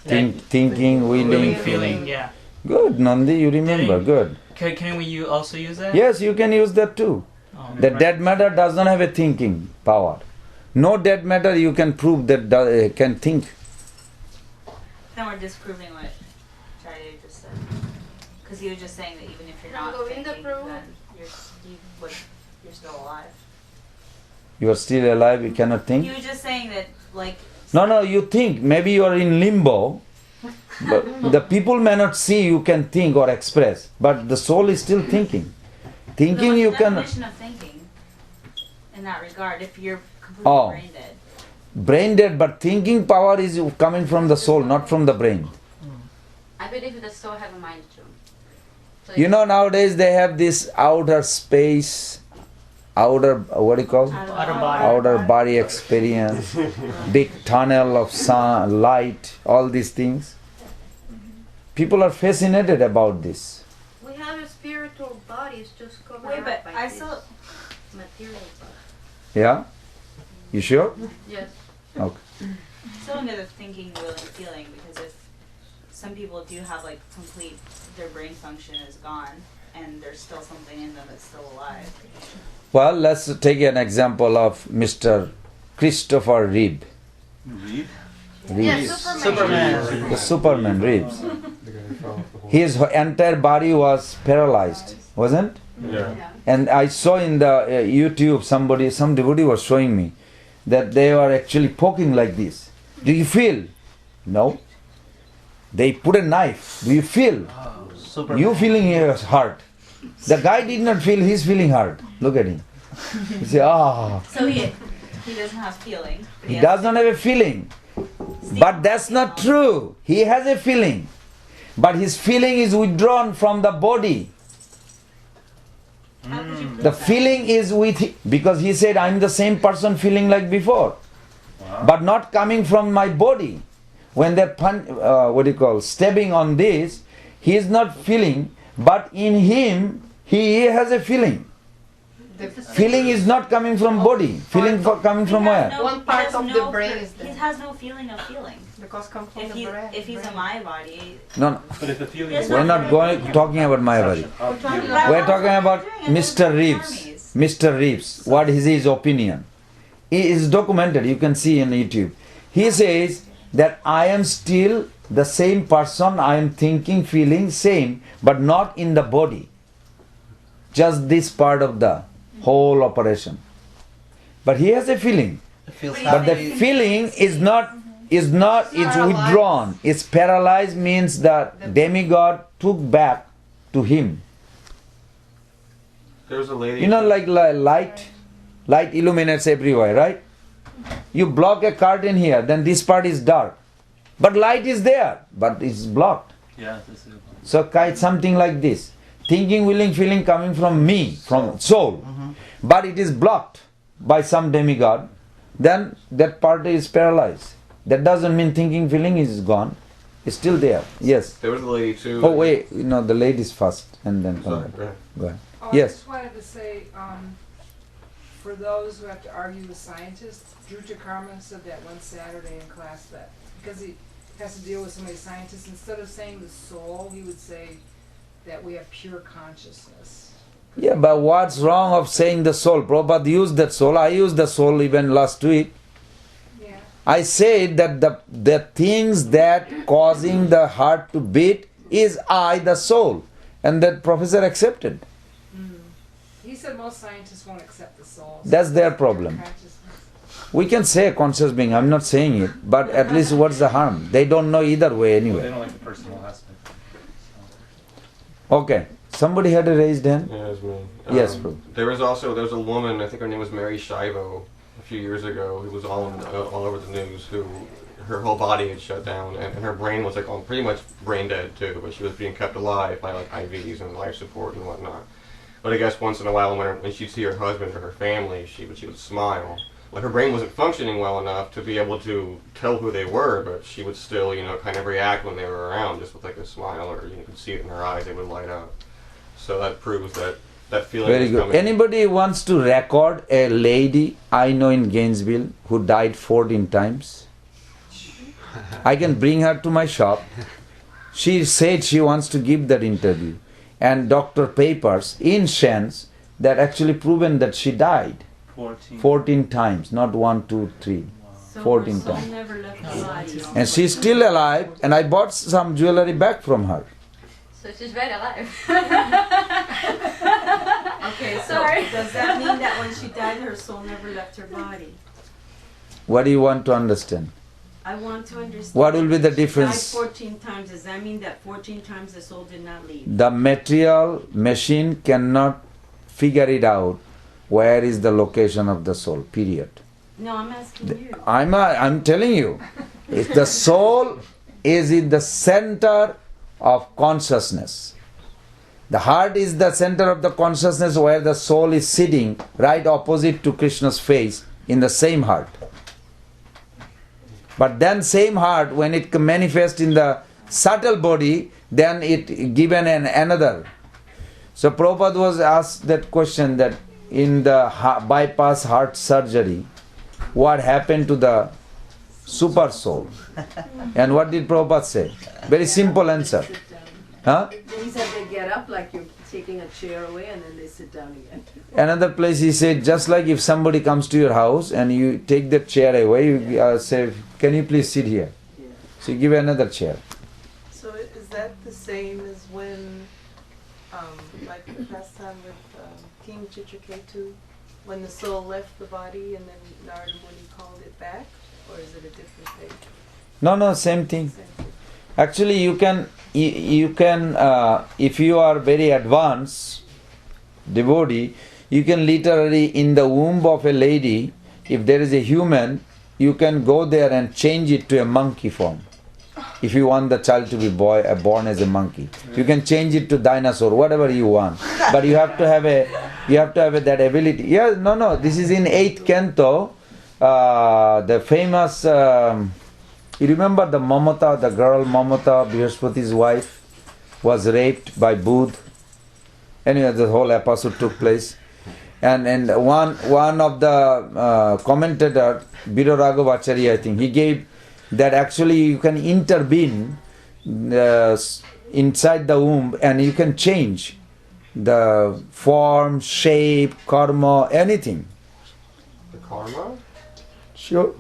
Thinking, willing, feeling. Yeah. Good, Nandi, you remember. Good. Can we also use that? Yes, you can use that too. Oh, The dead matter does not have a thinking power. No dead matter you can prove that can think. Then we're disproving what Charlie just said. Because he was just saying that even if you're not Govinda thinking, Prabhu. then you're still alive. You are still alive, you cannot think? He was just saying that, like... No, you think. Maybe you are in limbo. But the people may not see you can think or express. But the soul is still thinking. Thinking you can... What's the definition of thinking in that regard, if you're completely brain dead? Brain dead, but thinking power is coming from the soul, not from the brain. I believe the soul have a mind too. So You know, nowadays they have this outer space, what do you call? Outer body experience, big tunnel of sun, light, all these things. People are fascinated about this. we have a spiritual body, it's just covered Wait, up but by I this still... material body. Yeah? You sure? Yes. Okay. Still under the thinking, willing, feeling, because if some people do have like complete, their brain function is gone, and there's still something in them that's still alive. Well, let's take an example of Mr. Christopher Reeve. Reeve? Reeves. Superman. The Superman Reeves. His entire body was paralyzed, wasn't? Yeah. And I saw in the YouTube some devotee was showing me that they were actually poking like this. Do you feel? No. They put a knife. Do you feel? You feeling your heart. The guy did not feel his feeling hurt. Look at him. He said, So he doesn't have feeling. but He does not have a feeling. But that's not true. He has a feeling. But his feeling is withdrawn from the body. How could you prove The that? feeling is with him. Because he said, I'm the same person feeling like before. Wow. But not coming from my body. When they're stabbing on this, he is not feeling, but in him, he has a feeling. The Feeling is not coming from body. Feeling coming from He has where? One he part has of no the brain fe- is there. He has no feeling of feeling. because come from If the brain. if he's in my body, No, But if the feeling Yes, is we're not talking about my body. We're talking about Mr. Reeves. Mr. Reeves. What is his opinion? It is documented. You can see in YouTube. He says that I am still the same person. I am thinking, feeling same, but not in the body. Just this part of the whole operation. But he has a feeling. But the feeling is not. It's withdrawn. It's paralyzed means that demigod took back to him. There was a lady. You know, like light illuminates everywhere, right? You block a curtain here, then this part is dark. But light is there, but it's blocked. Yeah, this is So it's something like this. Thinking, willing, feeling coming from me, from soul. But it is blocked by some demigod. Then that part is paralyzed. That doesn't mean thinking, feeling is gone. It's still there. Yes. There was a lady too. Oh wait, the ladies first and then come Sorry, back. go ahead. Go ahead. Oh, Yes. I just wanted to say, for those who have to argue with scientists, Drew Karma said that one Saturday in class that because he has to deal with so many scientists, instead of saying the soul, he would say that we have pure consciousness. Yeah, but what's wrong of saying the soul? Prabhupada used that soul. I used the soul even last week. Yeah. I said that the things that causing the heart to beat is I, the soul. And that professor accepted. He said most scientists won't accept the soul. so That's their pure problem. consciousness. We can say conscious being, I'm not saying it, but at least what's the harm? They don't know either way They anyway. don't like the personal aspect. Okay, somebody had a raised hand? Yeah, it was me. Yes, Prabhu. There was a woman, I think her name was Mary Shivo, a few years ago, who was all over the news, who her whole body had shut down, and her brain was like pretty much brain dead too, but she was being kept alive by like IVs and life support and whatnot. But I guess once in a while when she'd see her husband or her family, she would smile. Like her brain wasn't functioning well enough to be able to tell who they were, but she would still, kind of react when they were around, just with like a smile, or you could see it in her eyes, they would light up. So that proves that feeling Very is good. coming. Anybody wants to record a lady I know in Gainesville who died 14 times? I can bring her to my shop. She said she wants to give that interview. And doctor papers in Shen's that actually proven that she died 14 times, not 1, 2, 3. 14 times. Never left the body. And she's still alive, and I bought some jewelry back from her. So she's very alive. Okay, so Sorry. does that mean that when she died, her soul never left her body? What do you want to understand? I want to understand. What will be the She difference? died 14 times. Does that mean that 14 times the soul did not leave? The material machine cannot figure it out where is the location of the soul, period. No, I'm asking you. I'm telling you, if the soul is in the center of consciousness. The heart is the center of the consciousness where the soul is sitting right opposite to Krishna's face in the same heart. But then same heart, when it manifests in the subtle body, then it given another. So Prabhupada was asked that question that in the bypass heart surgery, what happened to the super soul? And what did Prabhupada say? Very simple answer. Huh? He said they get up like you're taking a chair away and then they sit down again. Another place he said, just like if somebody comes to your house and you take that chair away, you say, can you please sit here? Yeah. So you give another chair. So is that the same as when, like the past time with King Chitraketu, when the soul left the body and then Narada Muni called it back? Or is it a different thing? No, same thing. Same thing. Actually, you can, if you are very advanced devotee, you can literally in the womb of a lady, if there is a human, you can go there and change it to a monkey form. If you want the child to be born as a monkey, you can change it to dinosaur, whatever you want. But you have to have that ability. Yeah, no. This is in 8th canto. The famous. You remember the Mamata, the girl Mamata, Brihaspati's wife, was raped by Buddha. Anyway, the whole episode took place. And one of the commentator, Biro Raghavacharya, I think, he gave that actually you can intervene inside the womb and you can change the form, shape, karma, anything. The karma? Sure.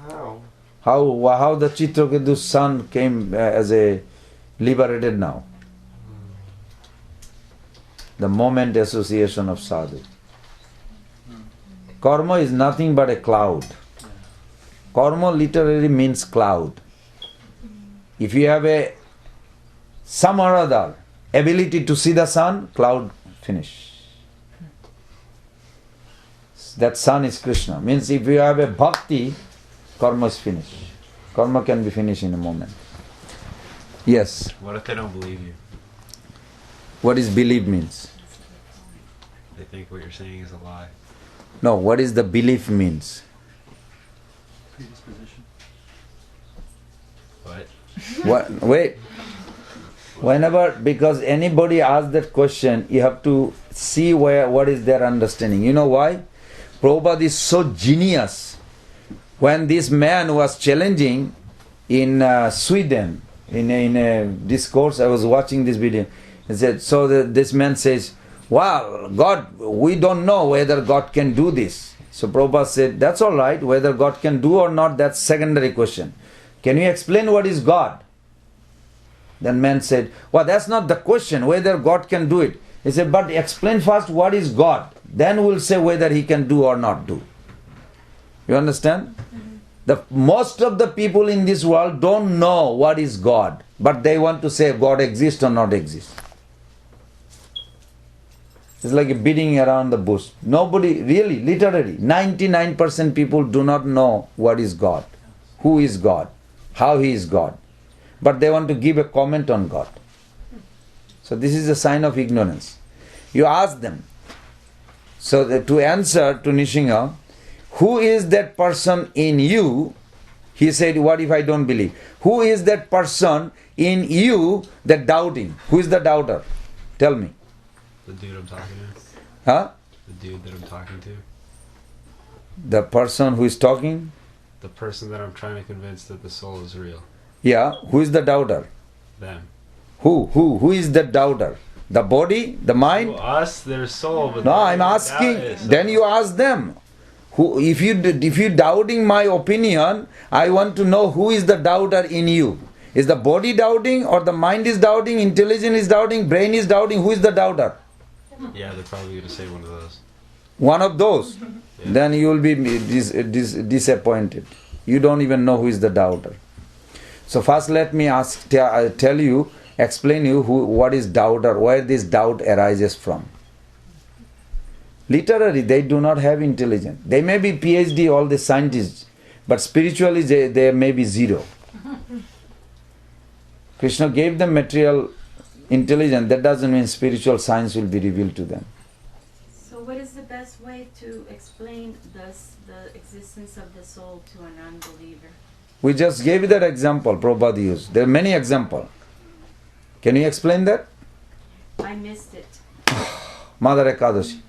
How? How the Chitraketu's son came as a liberated now. The moment association of sadhu. Karma is nothing but a cloud. Karma literally means cloud. If you have some or other ability to see the sun, cloud finish. That sun is Krishna. Means if you have a bhakti, karma is finished. Karma can be finished in a moment. Yes. What if they don't believe you? What is believe means? They think what you're saying is a lie. No, what is the belief means? Predisposition. What? Wait. Whenever, because anybody asks that question, you have to see what is their understanding. You know why? Prabhupada is so genius. When this man was challenging in Sweden, in a discourse, I was watching this video. He said, this man says, wow, God, we don't know whether God can do this. So Prabhupada said, that's all right, whether God can do or not, that's secondary question. Can you explain what is God? Then man said, well, that's not the question, whether God can do it. He said, but explain first what is God. Then we'll say whether he can do or not do. You understand? Most of the people in this world don't know what is God, but they want to say God exists or not exists. It's like a beating around the bush. Nobody, really, literally, 99% people do not know what is God, who is God, how he is God. But they want to give a comment on God. So this is a sign of ignorance. You ask them. So to answer to Nishinga, who is that person in you? He said, what if I don't believe? Who is that person in you that doubting? Who is the doubter? Tell me. The dude I'm talking to. Huh? The dude that I'm talking to. The person who is talking? The person that I'm trying to convince that the soul is real. Yeah. Who is the doubter? Them. Who is the doubter? The body? The mind? To us, their soul. But no, I'm asking. Then you ask them. Who? If you doubting my opinion, I want to know who is the doubter in you. Is the body doubting or the mind is doubting, intelligence is doubting, brain is doubting? Who is the doubter? Yeah, they're probably going to say one of those. One of those. Then you will be disappointed. You don't even know who is the doubter. So first let me tell you, explain you what is doubter, where this doubt arises from. Literally, they do not have intelligence. They may be PhD, all the scientists, but spiritually they may be zero. Krishna gave them material intelligence. That doesn't mean spiritual science will be revealed to them. So what is the best way to explain the existence of the soul to an unbeliever? We just gave you that example Prabhupada used. There are many examples. Can you explain that? I missed it. Mother Ekadashi.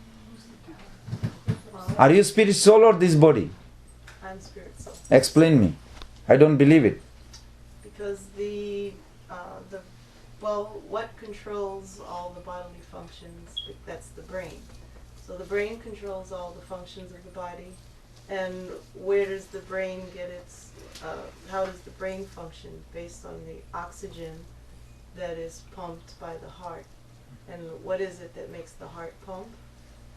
Are you spirit soul or this body? I'm spirit soul. Explain me. I don't believe it. Because what controls all the bodily functions? That's the brain. So the brain controls all the functions of the body. And where does the brain get its, how does the brain function? Based on the oxygen that is pumped by the heart. And what is it that makes the heart pump?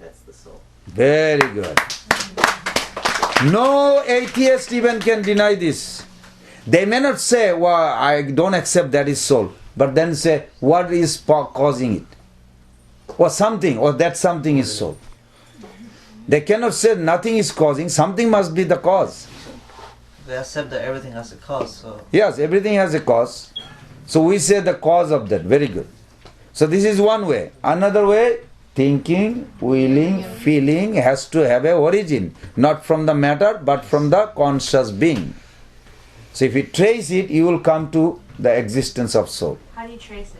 That's the soul. Very good. No atheist even can deny this. They may not say, well, I don't accept that is soul. But then say, what is causing it? Or something, or that something is soul. They cannot say nothing is causing, something must be the cause. They accept that everything has a cause, so... Yes, everything has a cause. So we say the cause of that. Very good. So this is one way. Another way, thinking, willing, feeling has to have a origin. Not from the matter, but from the conscious being. So if you trace it, you will come to the existence of soul. How do you trace it?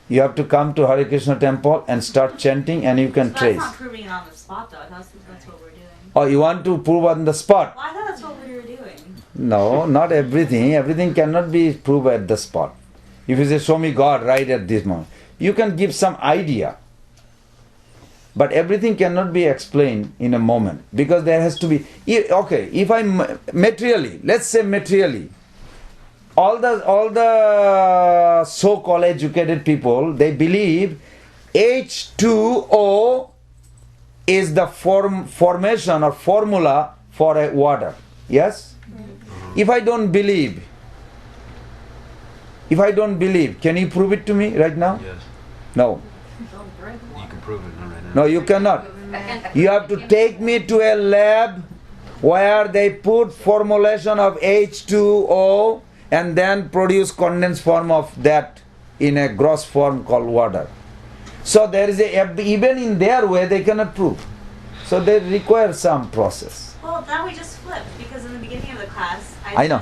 You have to come to Hare Krishna temple and start chanting and you can trace. That's not proving it on the spot though. That's what we're doing. Oh, you want to prove on the spot? Well, I thought that's what we were doing. No, not everything. Everything cannot be proved at the spot. If you say, show me God right at this moment, you can give some idea. But everything cannot be explained in a moment. Because there has to be... Okay, if I materially, let's say materially, all the so-called educated people, they believe H2O is the formation or formula for a water. Yes? If I don't believe, can you prove it to me right now? Yes. No. You can prove it, not right now. No, you cannot. You have to take me to a lab where they put formulation of H2O and then produce condensed form of that in a gross form called water. So there is even in their way they cannot prove. So they require some process. Well, that we just flipped because in the beginning of the class, I know.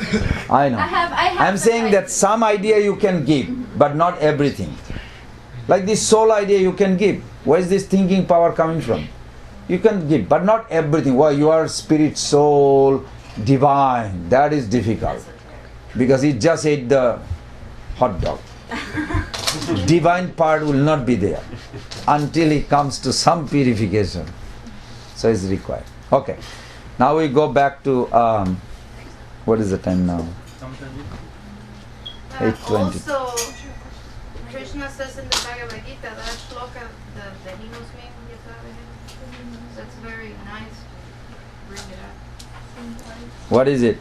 I'm saying that some idea you can give, but not everything. Like this soul idea you can give. Where is this thinking power coming from? You can give, but not everything. Well, you are spirit, soul, divine. That is difficult. Because he just ate the hot dog. Divine part will not be there until he comes to some purification. So it's required. Okay. Now we go back to, what is the time now? 8:20. Also, Krishna says in the Bhagavad Gita, that shloka, the himnos mean, that's very nice. Bring it up. What is it?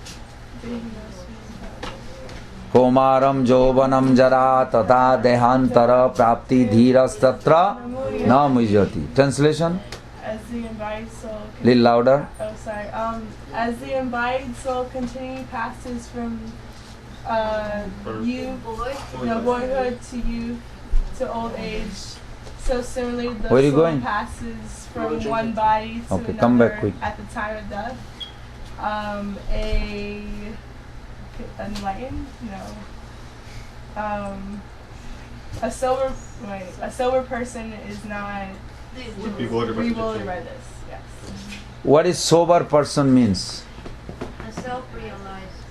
Komaram jovanam jara tata dehantara prapti dhiras tatra na mujyati. Translation? As the embodied soul... Little louder. Oh, sorry. As the embodied soul continually passes from boyhood to youth to old age, so similarly the Where are you soul going? passes from one body to Okay, another come back quick. at the time of death. Enlightened? No. A sober person is not bewildered by this. Yes. What is sober person means? A self-realized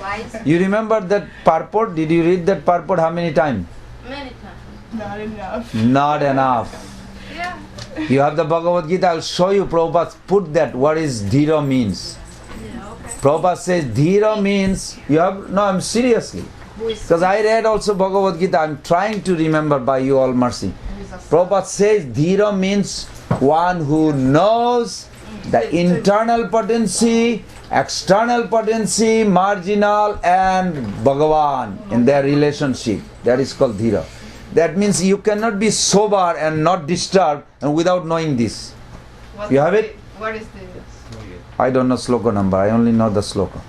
person. You remember that purport? Did you read that purport how many times? Many times. Not enough. Not enough. Yeah. You have the Bhagavad Gita, I'll show you Prabhupada put that what is dhira means. Yeah, okay. Prabhupada says dhira means you have, no, I'm seriously. Because I read also Bhagavad Gita, I'm trying to remember by you all mercy. Prabhupada says dhira means one who knows the internal potency, external potency, marginal and Bhagavan in their relationship. That is called dhira. That means you cannot be sober and not disturbed and without knowing this. You have it? What is this? I don't know sloka number, I only know the sloka.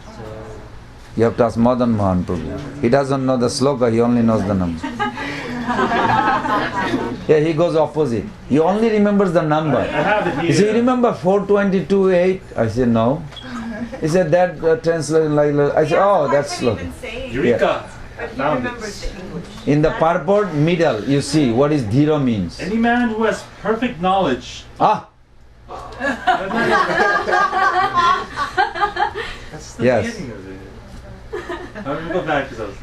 You have to ask Madan Mohan Prabhu. He doesn't know the sloka, he only knows the number. Yeah, he goes opposite. He only remembers the number. I have it here. He said, you remember 422.8? I said, no. He said, that translation like, I said, oh, that's sloka. Eureka! But he Found remembers it. the English. In the purport middle, you see what is dhira means. Any man who has perfect knowledge. Ah! That's the Yes. beginning of it. I'm going to go back because I was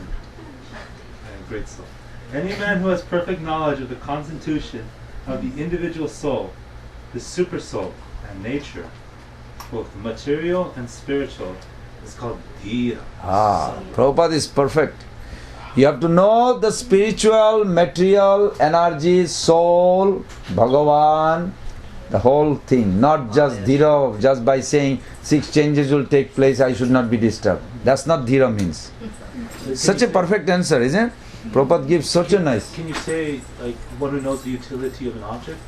great soul. Any man who has perfect knowledge of the constitution of the individual soul, the super soul, and nature, both material and spiritual, is called dhira. Ah, Prabhupada is perfect. You have to know the spiritual, material, energy, soul, Bhagavan, the whole thing. Not just dhira, just by saying 6 changes will take place, I should not be disturbed. That's not dhira means. Such a perfect answer, isn't it? Prabhupada gives such a nice. Can you say, like, one who knows the utility of an object?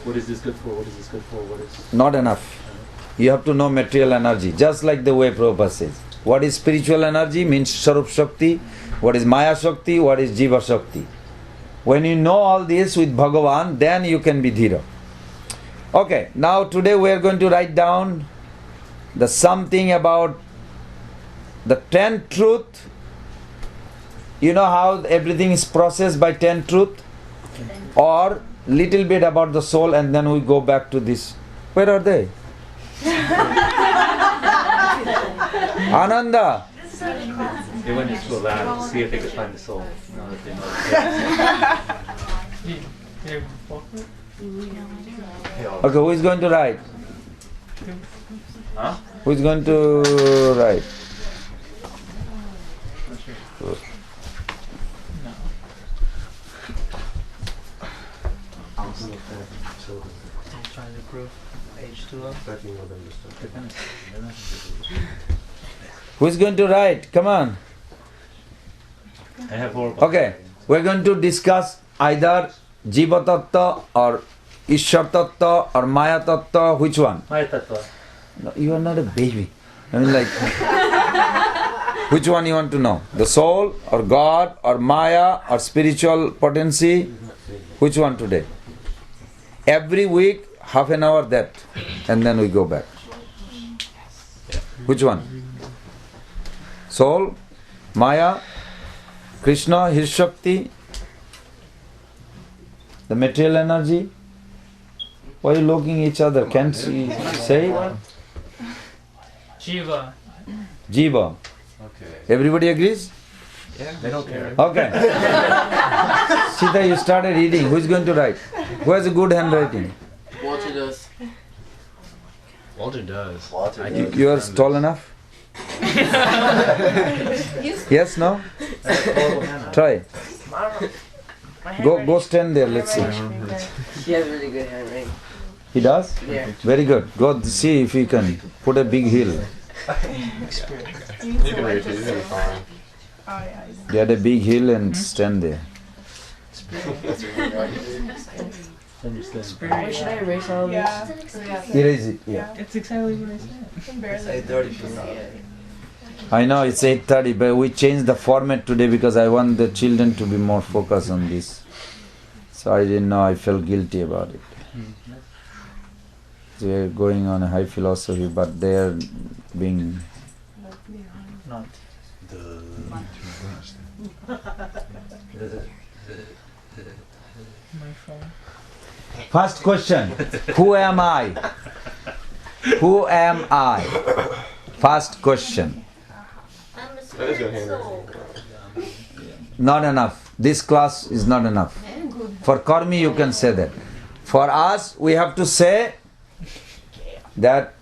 What is this good for? What is this good for? What is... Not enough. You have to know material energy, just like the way Prabhupada says. What is spiritual energy? Means Sarup Shakti. What is Maya Shakti? What is Jiva Shakti? When you know all this with Bhagavan, then you can be dhira. Okay, now today we are going to write down the something about the 10 truth. You know how everything is processed by 10 truth? Or little bit about the soul and then we go back to this. Where are they? Ananda! They went into a lab to see if they could find the soul. Now that they know. Okay, who is going to write? Huh? Who is going to write? I'm trying to prove H2O. Who is going to write? Come on. I have horrible. Okay, we're going to discuss either Jiva Tattva or Ishwar Tattva or Maya Tattva. Which one? Maya Tattva. No, you are not a baby. I mean, like, which one you want to know? The soul or God or Maya or spiritual potency? Which one today? Every week, half an hour that, and then we go back. Which one? Soul, Maya, Krishna, His Shakti, the material energy. Why are you looking at each other? Can't you say? Jiva. Jiva. Okay. Everybody agrees? Yeah, they don't care. Okay. Sita, you started reading. Who is going to write? Who has a good handwriting? Walter does. Walter does. You are tall enough? Yes, no? Try. Go stand there, let's see. She has really good handwriting. He does? Yeah. Very good. Go see if you can put a big hill. You can read it, you're gonna be fine. Oh yeah. Get a big hill and stand there. Why should I erase all of Yeah. this? Erase it, yeah. It's exactly what I said. It's 8:30 for me. I know it's 8:30, but we changed the format today because I want the children to be more focused on this. So I didn't know, I felt guilty about it. So we're going on a high philosophy, but they are being... Not. My phone. First question, who am I? Who am I? First question. That is good handwriting. Not enough. This class is not enough. For Karmi you can say that. For us, we have to say that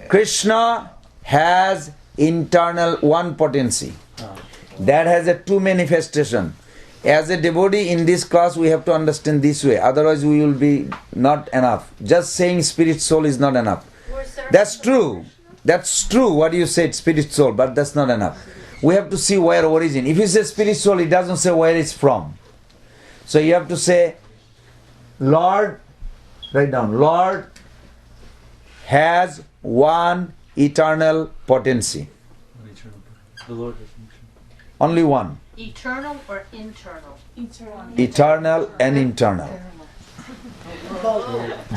Krishna has internal one potency. That has a two manifestation. As a devotee in this class we have to understand this way, otherwise we will be not enough. Just saying spirit soul is not enough. That's true. That's true what you said, spirit soul, but that's not enough. We have to see where origin. If you say spirit soul, it doesn't say where it's from. So you have to say, Lord, write down, Lord has one eternal potency. The Lord. Only one. Eternal or internal? Eternal and internal.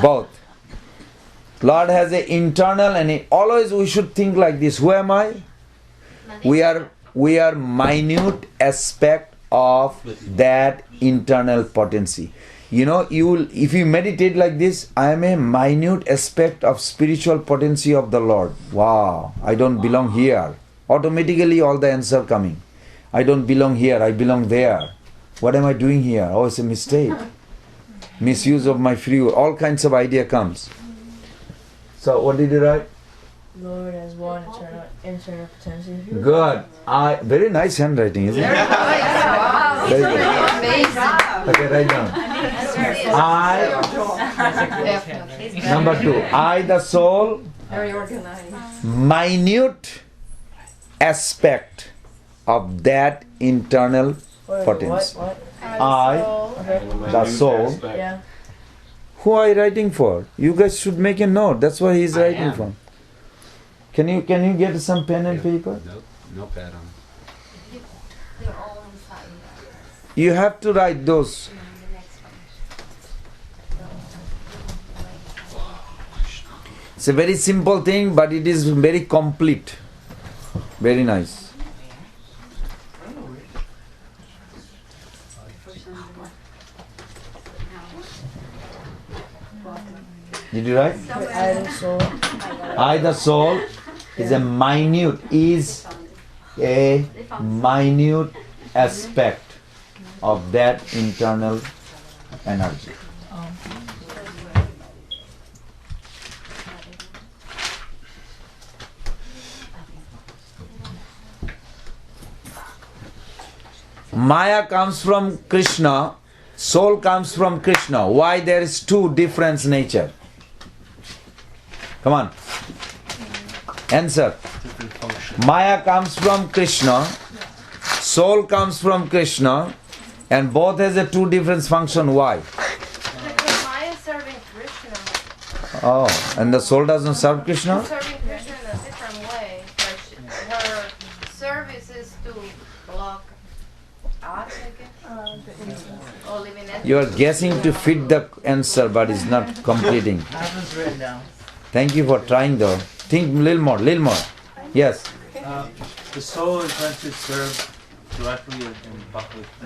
Both. Lord has an internal and always we should think like this. Who am I? We are minute aspect of that internal potency. You know, if you meditate like this, I am a minute aspect of spiritual potency of the Lord. Wow, I don't belong here. Automatically all the answer coming. I don't belong here, I belong there. What am I doing here? Oh, it's a mistake. Misuse of my free will. All kinds of idea comes. So what did you write? Lord has one internal potency. Good. Very nice handwriting, isn't it? Wow. Very good. Amazing. Okay, write down. Number 2. I, the soul, Very organized. minute aspect of that internal potency. What? I, the soul. Yeah. Who are you writing for? You guys should make a note. That's what he's writing for. Can you get some pen and paper? No pad on. You have to write those. It's a very simple thing, but it is very complete. Very nice. Did you write? I, the soul. I, the soul, is a minute aspect of that internal energy. Maya comes from Krishna, soul comes from Krishna. Why there is two different nature? Come on. Answer. Maya comes from Krishna, soul comes from Krishna, and both has a two different function. Why? Because Maya is serving Krishna. Oh, and the soul doesn't serve Krishna? She's serving Krishna in a different way. Her service is to block us, I guess. Or eliminate. You are guessing to fit the answer, but it's not completing. I have this written down. Thank you for trying though. Think little more. Yes. The soul is meant to serve directly in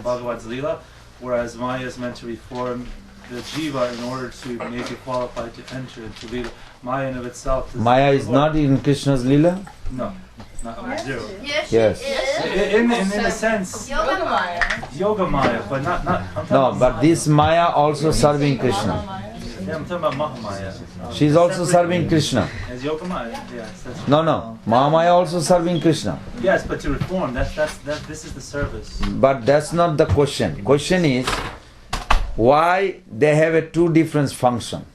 Bhagavad's Leela, whereas Maya is meant to reform the jiva in order to make it qualified to enter into Leela. Maya in of itself is Maya is not in Krishna's Leela? No, not zero. Yes, Yes. In a sense, Yoga Maya. Yoga Maya, but not. I'm talking No, about but this Maya also serving Krishna. Yeah, I'm talking about Mahamaya. She is also serving Krishna. As Yoga Maya, yes. That's No. Mahamaya also serving Krishna. Yes, but to reform, this is the service. But that's not the question. Question is why they have a two different function.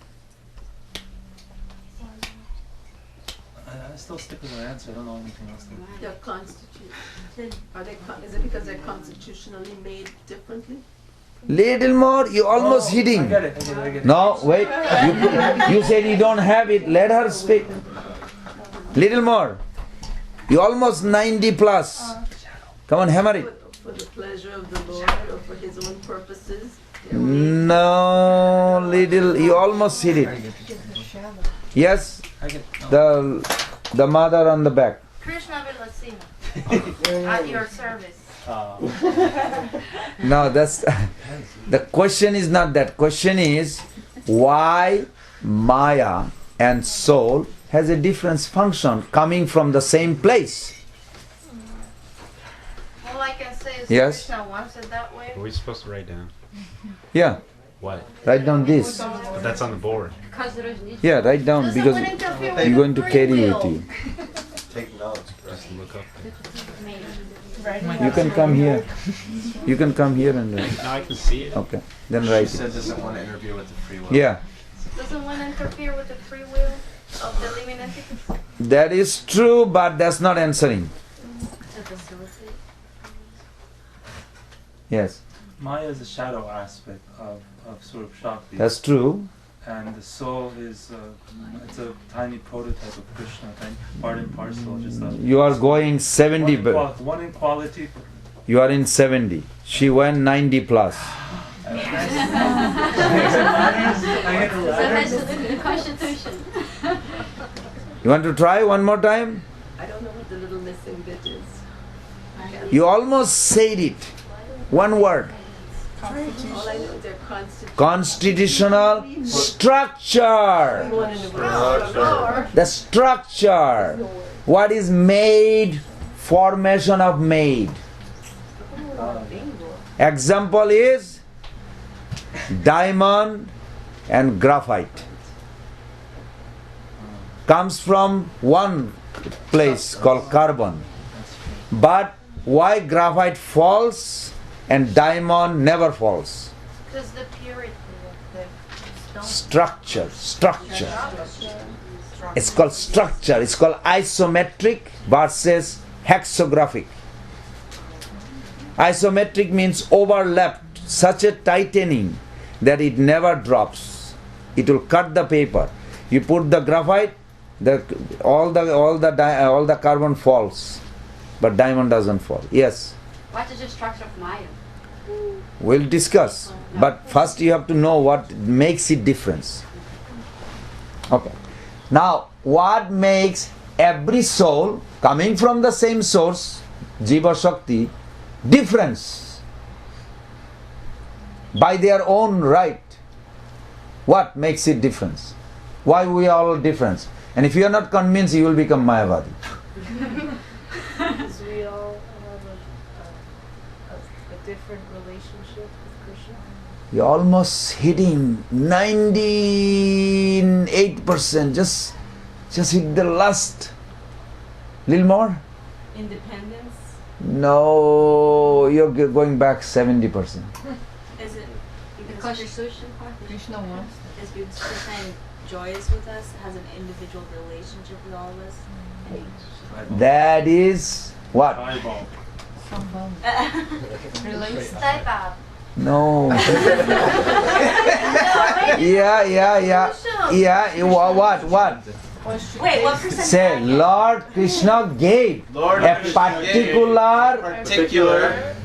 I still stick with my answer. I don't know anything else. They're constituted. Is it because they're constitutionally made differently? Little more, you almost hitting. I get it. No, wait. You said you don't have it. Let her speak. Little more. You almost 90 plus. Come on, hammer it. For the pleasure of the Lord or for his own purposes? No, little. You almost hit it. Yes. The mother on the back. Krishna Vilasina. At your service. No, that's the question is not that. Question is why Maya and soul has a different function coming from the same place. All I can say is Yes. Krishna wants it that way. Are we supposed to write down? Yeah. What? Write down this. But that's on the board. Yeah, write down because you're going to carry with you. Take notes, just look up. You can come here. You can come here and write. Now I can see it. Okay. Then She write said it. doesn't want to interfere with the free will. Yeah. Doesn't one interfere with the free will of the living entities? That is true, but that's not answering. To facilitate. Yes. Maya is a shadow aspect of Swarup Shakti. That's true. And the soul is it's a tiny prototype of Krishna, tiny part and parcel. Just a, You are going 70. one in quality. You are in 70. She went 90 plus. Constitution. You want to try one more time? I don't know what the little missing bit is. You almost said it. One word. All I know is they're Constitutional structure. The structure. What is made? Formation of made. Example is diamond and graphite. Comes from one place called carbon. But why graphite falls and diamond never falls? Because the purity of the stone. Structure. It's called structure. It's called isometric versus hexographic. Isometric means overlapped, such a tightening that it never drops. It will cut the paper. You put the graphite, all the carbon falls, but diamond doesn't fall. Yes. What is the structure of Maya? We'll discuss. But first you have to know what makes it difference. Okay. Now, what makes every soul coming from the same source, Jiva Shakti, difference by their own right? What makes it difference? Why we are all different? And if you are not convinced, you will become Mayavadi. Because we all have a different relationship with Krishna. You're almost hitting 98%. Just hit the last. Little more? Independence? No, you're going back 70%. Is it The Constitution part? Krishna wants is because Krishna enjoys with us, has an individual relationship with all of us? That is what? Step up. No. Yeah. What? Wait, what percent? Say, Lord Krishna gave a particular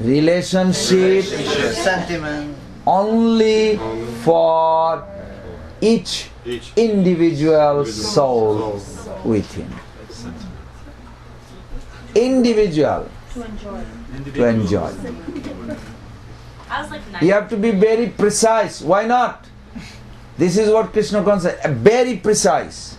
relationship Sentiment. only for each individual soul with him. Individual. To enjoy. To enjoy. I was like You have to be very precise. Why not? This is what Krishna concept. Very precise.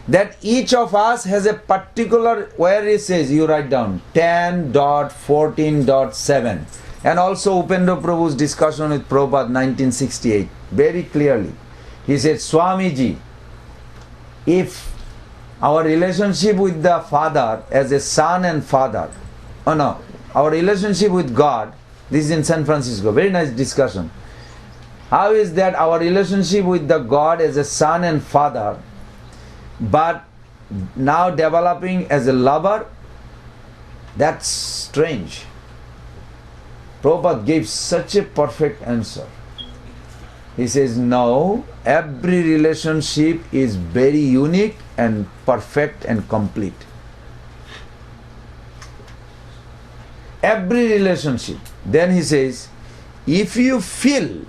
That each of us has a particular, where it says, you write down 10.14.7. And also Upendra Prabhu's discussion with Prabhupada 1968. Very clearly. He said, Swamiji, if our relationship with the Father as a son and father, our relationship with God, this is in San Francisco, very nice discussion. How is that our relationship with the God as a son and father, but now developing as a lover? That's strange. Prabhupada gave such a perfect answer. He says, no, every relationship is very unique and perfect and complete. Every relationship. Then he says, if you feel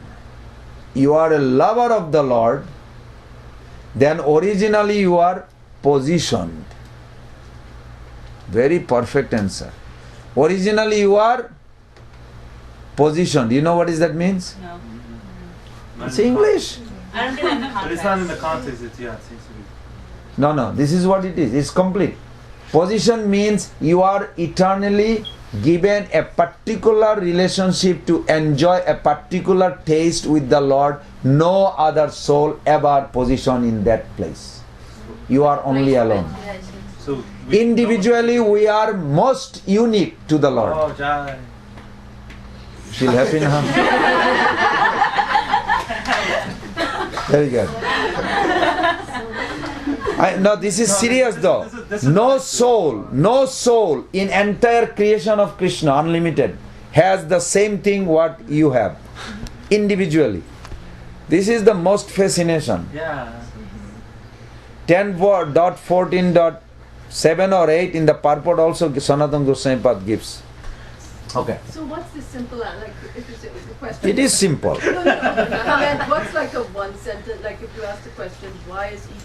you are a lover of the Lord, then originally you are positioned. Very perfect answer. Originally you are positioned. You know what is that means? No. It's English. I don't get it in the But context. it's not in the context. It seems to be. No, this is what it is. It's complete. Position means you are eternally given a particular relationship to enjoy a particular taste with the Lord. No other soul ever positioned in that place. You are only alone. So Individually, we are most unique to the Lord. Oh, Jai. Feel happy now? Very good. No, this is serious though. No soul in entire creation of Krishna, unlimited, has the same thing what you have, individually. This is the most fascination. Yeah. 10.14.7 or 8 in the purport also Sanatana Goswami Pad gives. Okay. So what's the simple, like, if it's a question? It is simple. And what's like a one sentence, like if you ask the question, why is each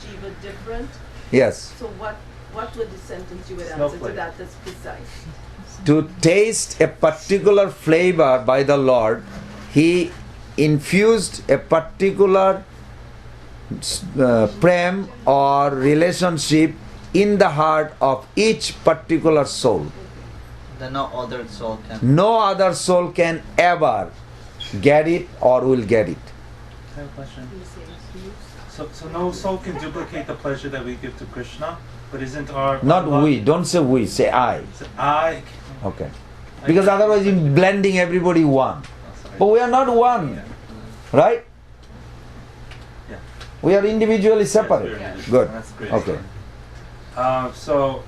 jiva different? Yes. So what would the sentence you would answer Snowflake. to that that's precise? To taste a particular flavor by the Lord, He infused a particular prem or relationship in the heart of each particular soul. Then no other soul can. No other soul can ever get it or will get it. I have a question. So no soul can duplicate the pleasure that we give to Krishna, but isn't our Not love- we, don't say we, say I. So I. Okay. Because otherwise you're blending everybody one. But we are not one. Right? Yeah. We are individually separate. That's very Good. That's great. Okay. So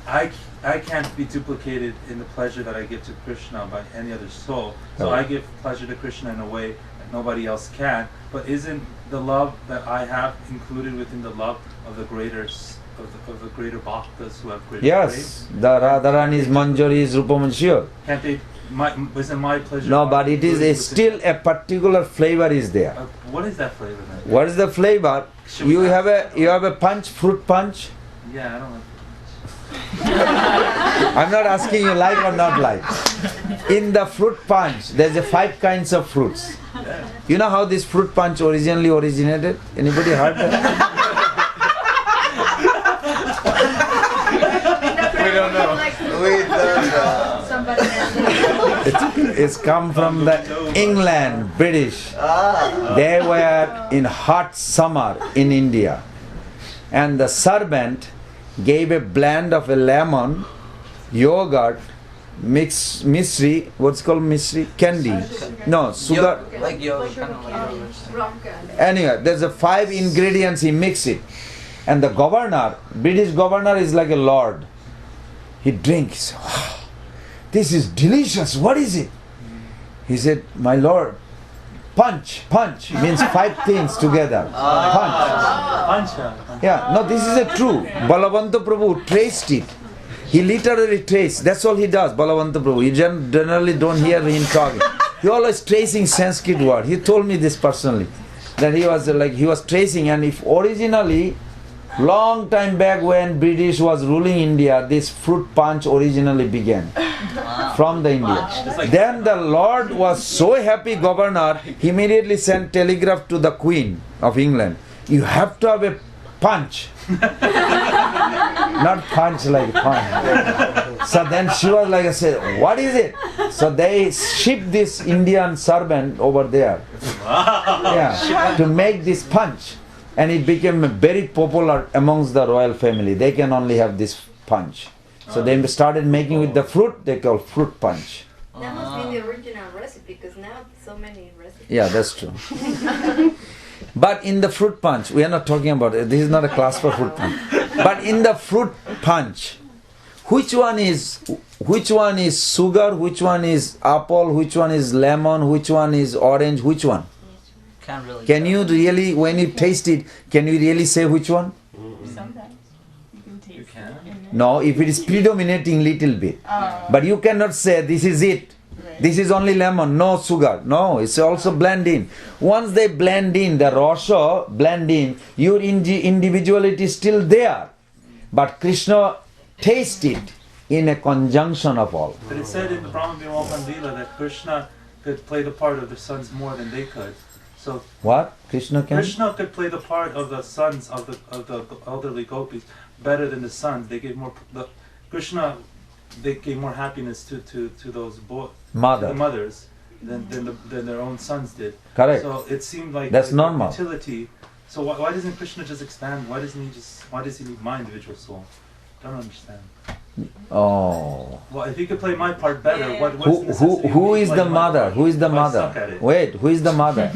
I can't be duplicated in the pleasure that I give to Krishna by any other soul. So Right. I give pleasure to Krishna in a way that nobody else can. But isn't the love that I have included within the love of the greater of the greater bhaktas who have greater Yes, the Radharani's Manjari's Rupamanshya. Can't they? Isn't my pleasure? No, but it is included still a particular flavor is there. what is that flavor then? What is the flavor? Should we You ask have a punch, fruit punch. Yeah, I don't like. I'm not asking you like or not like. In the fruit punch, there's a 5 kinds of fruits. You know how this fruit punch originally originated? Anybody heard that? We don't know. It's come from the England, British. They were in hot summer in India. And the servant gave a blend of a lemon, yogurt, misri, what's called misri? Candy. No, sugar. Like yogurt, kind of like yogurt. Anyway, there's a 5 ingredients, he mixed it. And the governor, British governor is like a lord. He drinks. Wow, this is delicious. What is it? He said, my lord, punch means 5 things together. Punch. Yeah, no, this is a true. Balavanta Prabhu traced it. He literally traced. That's all he does, Balavanta Prabhu. You generally don't hear him talking. He always tracing Sanskrit word. He told me this personally. That he was tracing, and if originally, long time back when British was ruling India, this fruit punch originally began from the India. Then the Lord was so happy, governor, he immediately sent telegraph to the Queen of England. You have to have a punch. Not punch like punch. So then she was like, I said, what is it? So they shipped this Indian servant over there. Yeah, to make this punch. And it became very popular amongst the royal family. They can only have this punch. So they started making with the fruit, they call fruit punch. That must be the original recipe because now so many recipes. Yeah, that's true. But in the fruit punch, we are not talking about it. This is not a class for fruit punch. But in the fruit punch, which one is sugar, which one is apple, which one is lemon, which one is orange, which one? Can't really. Can you really, when you taste it, can you really say which one? Sometimes you can taste it. No, if it is predominating little bit. But you cannot say this is it. This is only lemon, no sugar. No, it's also blend in. Once they blend in, the rasa blend in, your individuality is still there. But Krishna tastes it in a conjunction of all. But it said in the Brahma Vimohan that Krishna could play the part of the sons more than they could. So What? Krishna can? Krishna could play the part of the sons of the elderly gopis better than the sons. They gave more. Krishna, they gave more happiness to those boys, Mother. to the mothers. than their own sons did. Correct. So it seemed like That's normal. utility. So why doesn't Krishna just expand? Why does he need my individual soul? Don't understand. Oh. Well, if he could play my part better, Yeah. what's the Who necessity of who me is the playing my mother? part? Who is the If I suck at mother? it? Wait, who is the mother?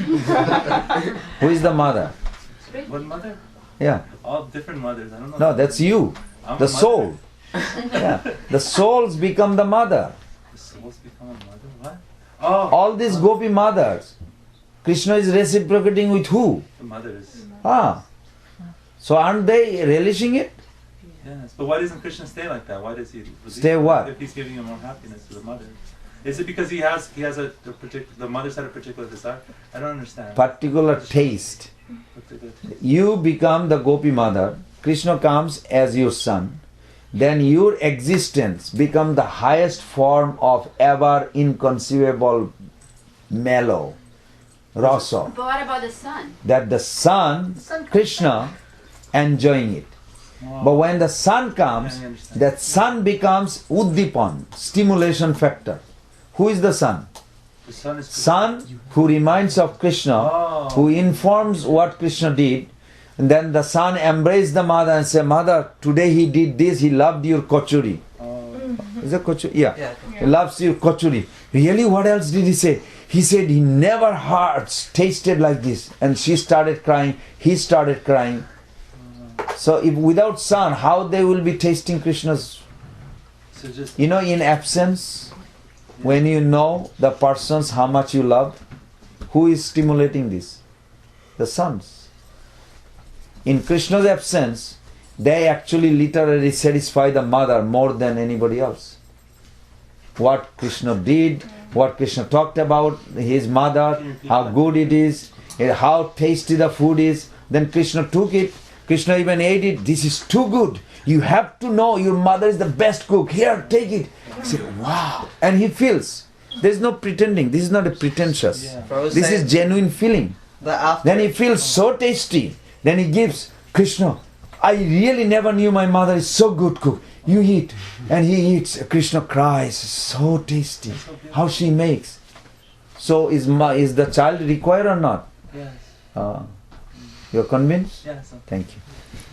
Who is the mother? What mother? Yeah. All different mothers. I don't know. No, that's you. I'm The a mother. soul. Yeah. The souls become the mother. The souls become a mother. What? Oh. All these gopi mothers. Krishna is reciprocating with who? The mothers. Ah. So aren't they relishing it? Yes, but why doesn't Krishna stay like that? Why does he release Stay it what? if he's giving more happiness to the mother? Is it because he has a particular, the mother's had a particular desire? I don't understand. Particular taste. Particular taste. You become the gopi mother. Krishna comes as your son. Then your existence becomes the highest form of ever inconceivable mellow, rasa. But what about the sun? That the son, Krishna, enjoying it. But when the sun comes, that sun becomes uddipan, stimulation factor. Who is the sun? The son is Son who reminds of Krishna, who informs what Krishna did, and then the son embraces the mother and say, Mother, today he did this, he loved your kochuri. Is it kochuri? Yeah. He loves your kochuri. Really, what else did he say? He said he never tasted like this. And she started crying, he started crying. So if without son, how they will be tasting Krishna's? So just You know, in absence, when you know the persons how much you love, who is stimulating this? The sons. In Krishna's absence, they actually literally satisfy the mother more than anybody else. What Krishna did, what Krishna talked about, his mother, how good it is, how tasty the food is, then Krishna took it. Krishna even ate it. This is too good. You have to know your mother is the best cook. Here, take it. He said, wow. And he feels. There is no pretending. This is not a pretentious. This is genuine feeling. Then he feels so tasty. Then he gives, Krishna, I really never knew my mother is so good cook. You eat. And he eats. Krishna cries. So tasty. How she makes. So is the child required or not? Yes. You're convinced? Yes. Thank you.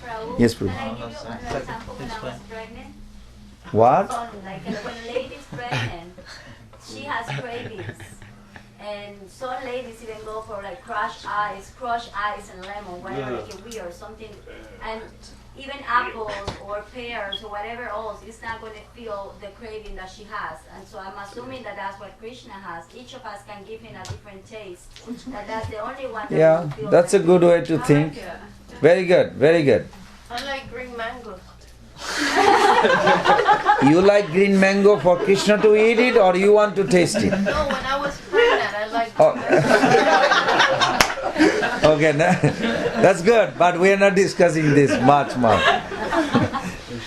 Prabhu, Yes, Prabhu. Can I give you an example when I was pregnant? What? Like when a lady is pregnant, she has cravings. And some ladies even go for like crushed ice and lemon, whatever they can wear or something. And even apples or pears or whatever else, it's not going to feel the craving that she has. And so I'm assuming that that's what Krishna has. Each of us can give him a different taste. That's the only one that Yeah, will feel that's a good way to think. Very good, very good. I like green mango. You like green mango for Krishna to eat it or you want to taste it? No, when I was pregnant, I liked Okay, that's good, but we are not discussing this much more.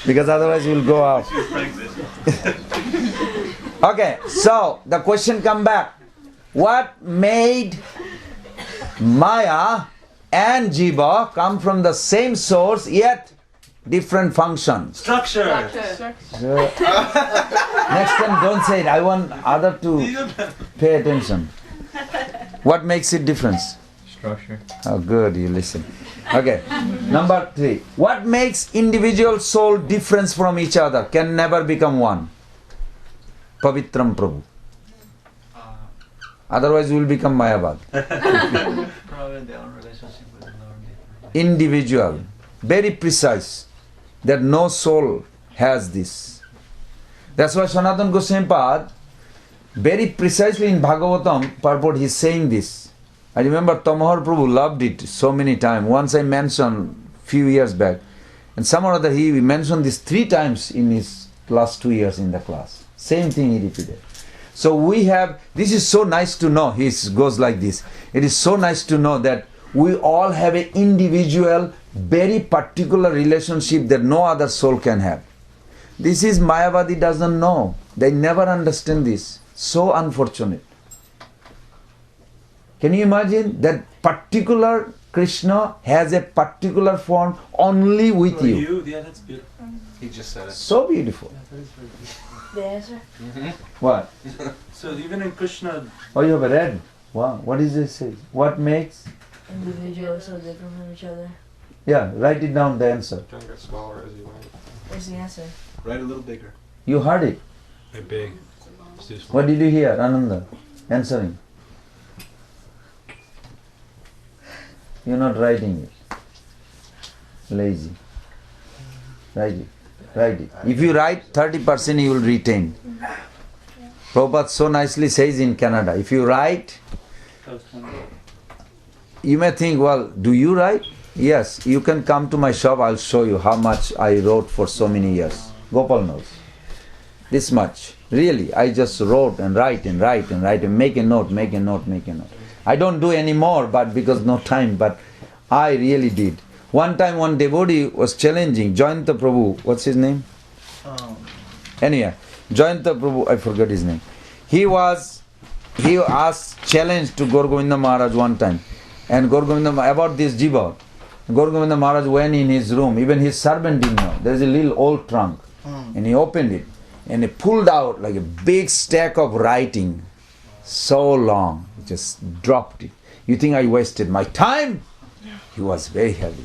Because otherwise we'll go out. Okay, so the question come back. What made Maya and Jiva come from the same source yet different functions? Structure. Next time don't say it. I want other to pay attention. What makes it difference? Structure. Oh, good, you listen. Okay, number 3. What makes individual soul difference from each other? Can never become one. Pavitram Prabhu. Otherwise we will become Mayavad. Probably their own relationship with the Lord. Individual. Very precise. That no soul has this. That's why Sanatana Goswami Pad, very precisely in Bhagavatam purport, he is saying this. I remember Tamahar Prabhu loved it so many times. Once I mentioned few years back. And some or other he mentioned this 3 times in his last 2 years in the class. Same thing he repeated. So we have, this is so nice to know, he goes like this. It is so nice to know that we all have an individual, very particular relationship that no other soul can have. This is Mayavadi doesn't know. They never understand this. So unfortunate. Can you imagine that particular Krishna has a particular form only with For you. Yeah, that's beautiful. He just said it. So beautiful. Yeah, that is very beautiful. The answer? What? So even in Krishna, Oh, you have read? Wow. What does it say? What makes? Individuals so different from each other. Yeah, write it down, the answer. Trying to get smaller as you went. What's the answer? Write a little bigger. You heard it. Right big. It's too small. What did you hear, Ananda? Answering. You're not writing it. Lazy. Write it. Write it. If you write 30%, you will retain. Prabhupada so nicely says in Canada, if you write, you may think, well, do you write? Yes, you can come to my shop, I'll show you how much I wrote for so many years. Gopal knows. This much. Really, I just wrote and write and write and write and make a note, make a note, make a note. I don't do any more, but because no time, but I really did. One time one devotee was challenging Jayanta Prabhu, what's his name? Anyway, Jayanta Prabhu, I forgot his name. He asked challenge to Gaur Govinda Maharaj one time. And Gaur Govinda, about this jiva. Gaur Govinda Maharaj went in his room, even his servant didn't know. There's a little old trunk. And he opened it. And he pulled out like a big stack of writing. So long. He just dropped it. You think I wasted my time? He was very heavy.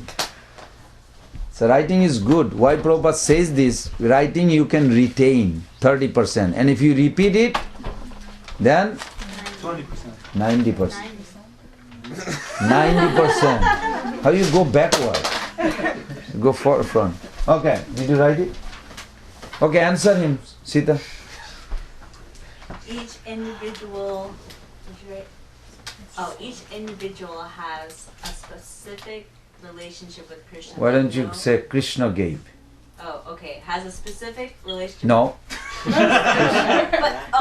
So writing is good. Why Prabhupada says this? Writing you can retain 30%. And if you repeat it, then 20%. 90%. 90%. How you go backward? Go front. Okay, did you write it? Okay, answer him, Sita. Each individual, each individual has a specific relationship with Krishna. Why don't you say Krishna gave? Oh, okay. Has a specific relationship. No. But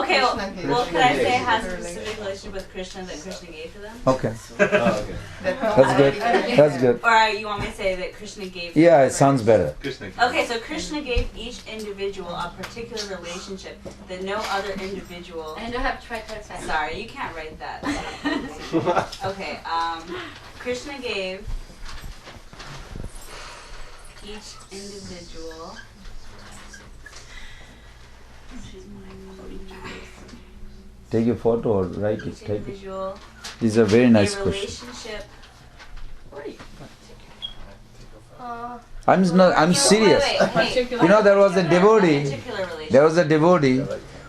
okay, well, could I say has a specific relationship with Krishna that Krishna gave to them? Okay. Okay. That's good. That's good. Or you want me to say that Krishna gave? Yeah, it sounds better. Okay, so Krishna gave each individual a particular relationship that no other individual. And I don't have to try to Sorry, you can't write that. Okay, Krishna gave each individual Take a photo or write it. Type it. individual These are very nice a questions. relationship. I'm serious. Wait. You know, there was a devotee. There was a devotee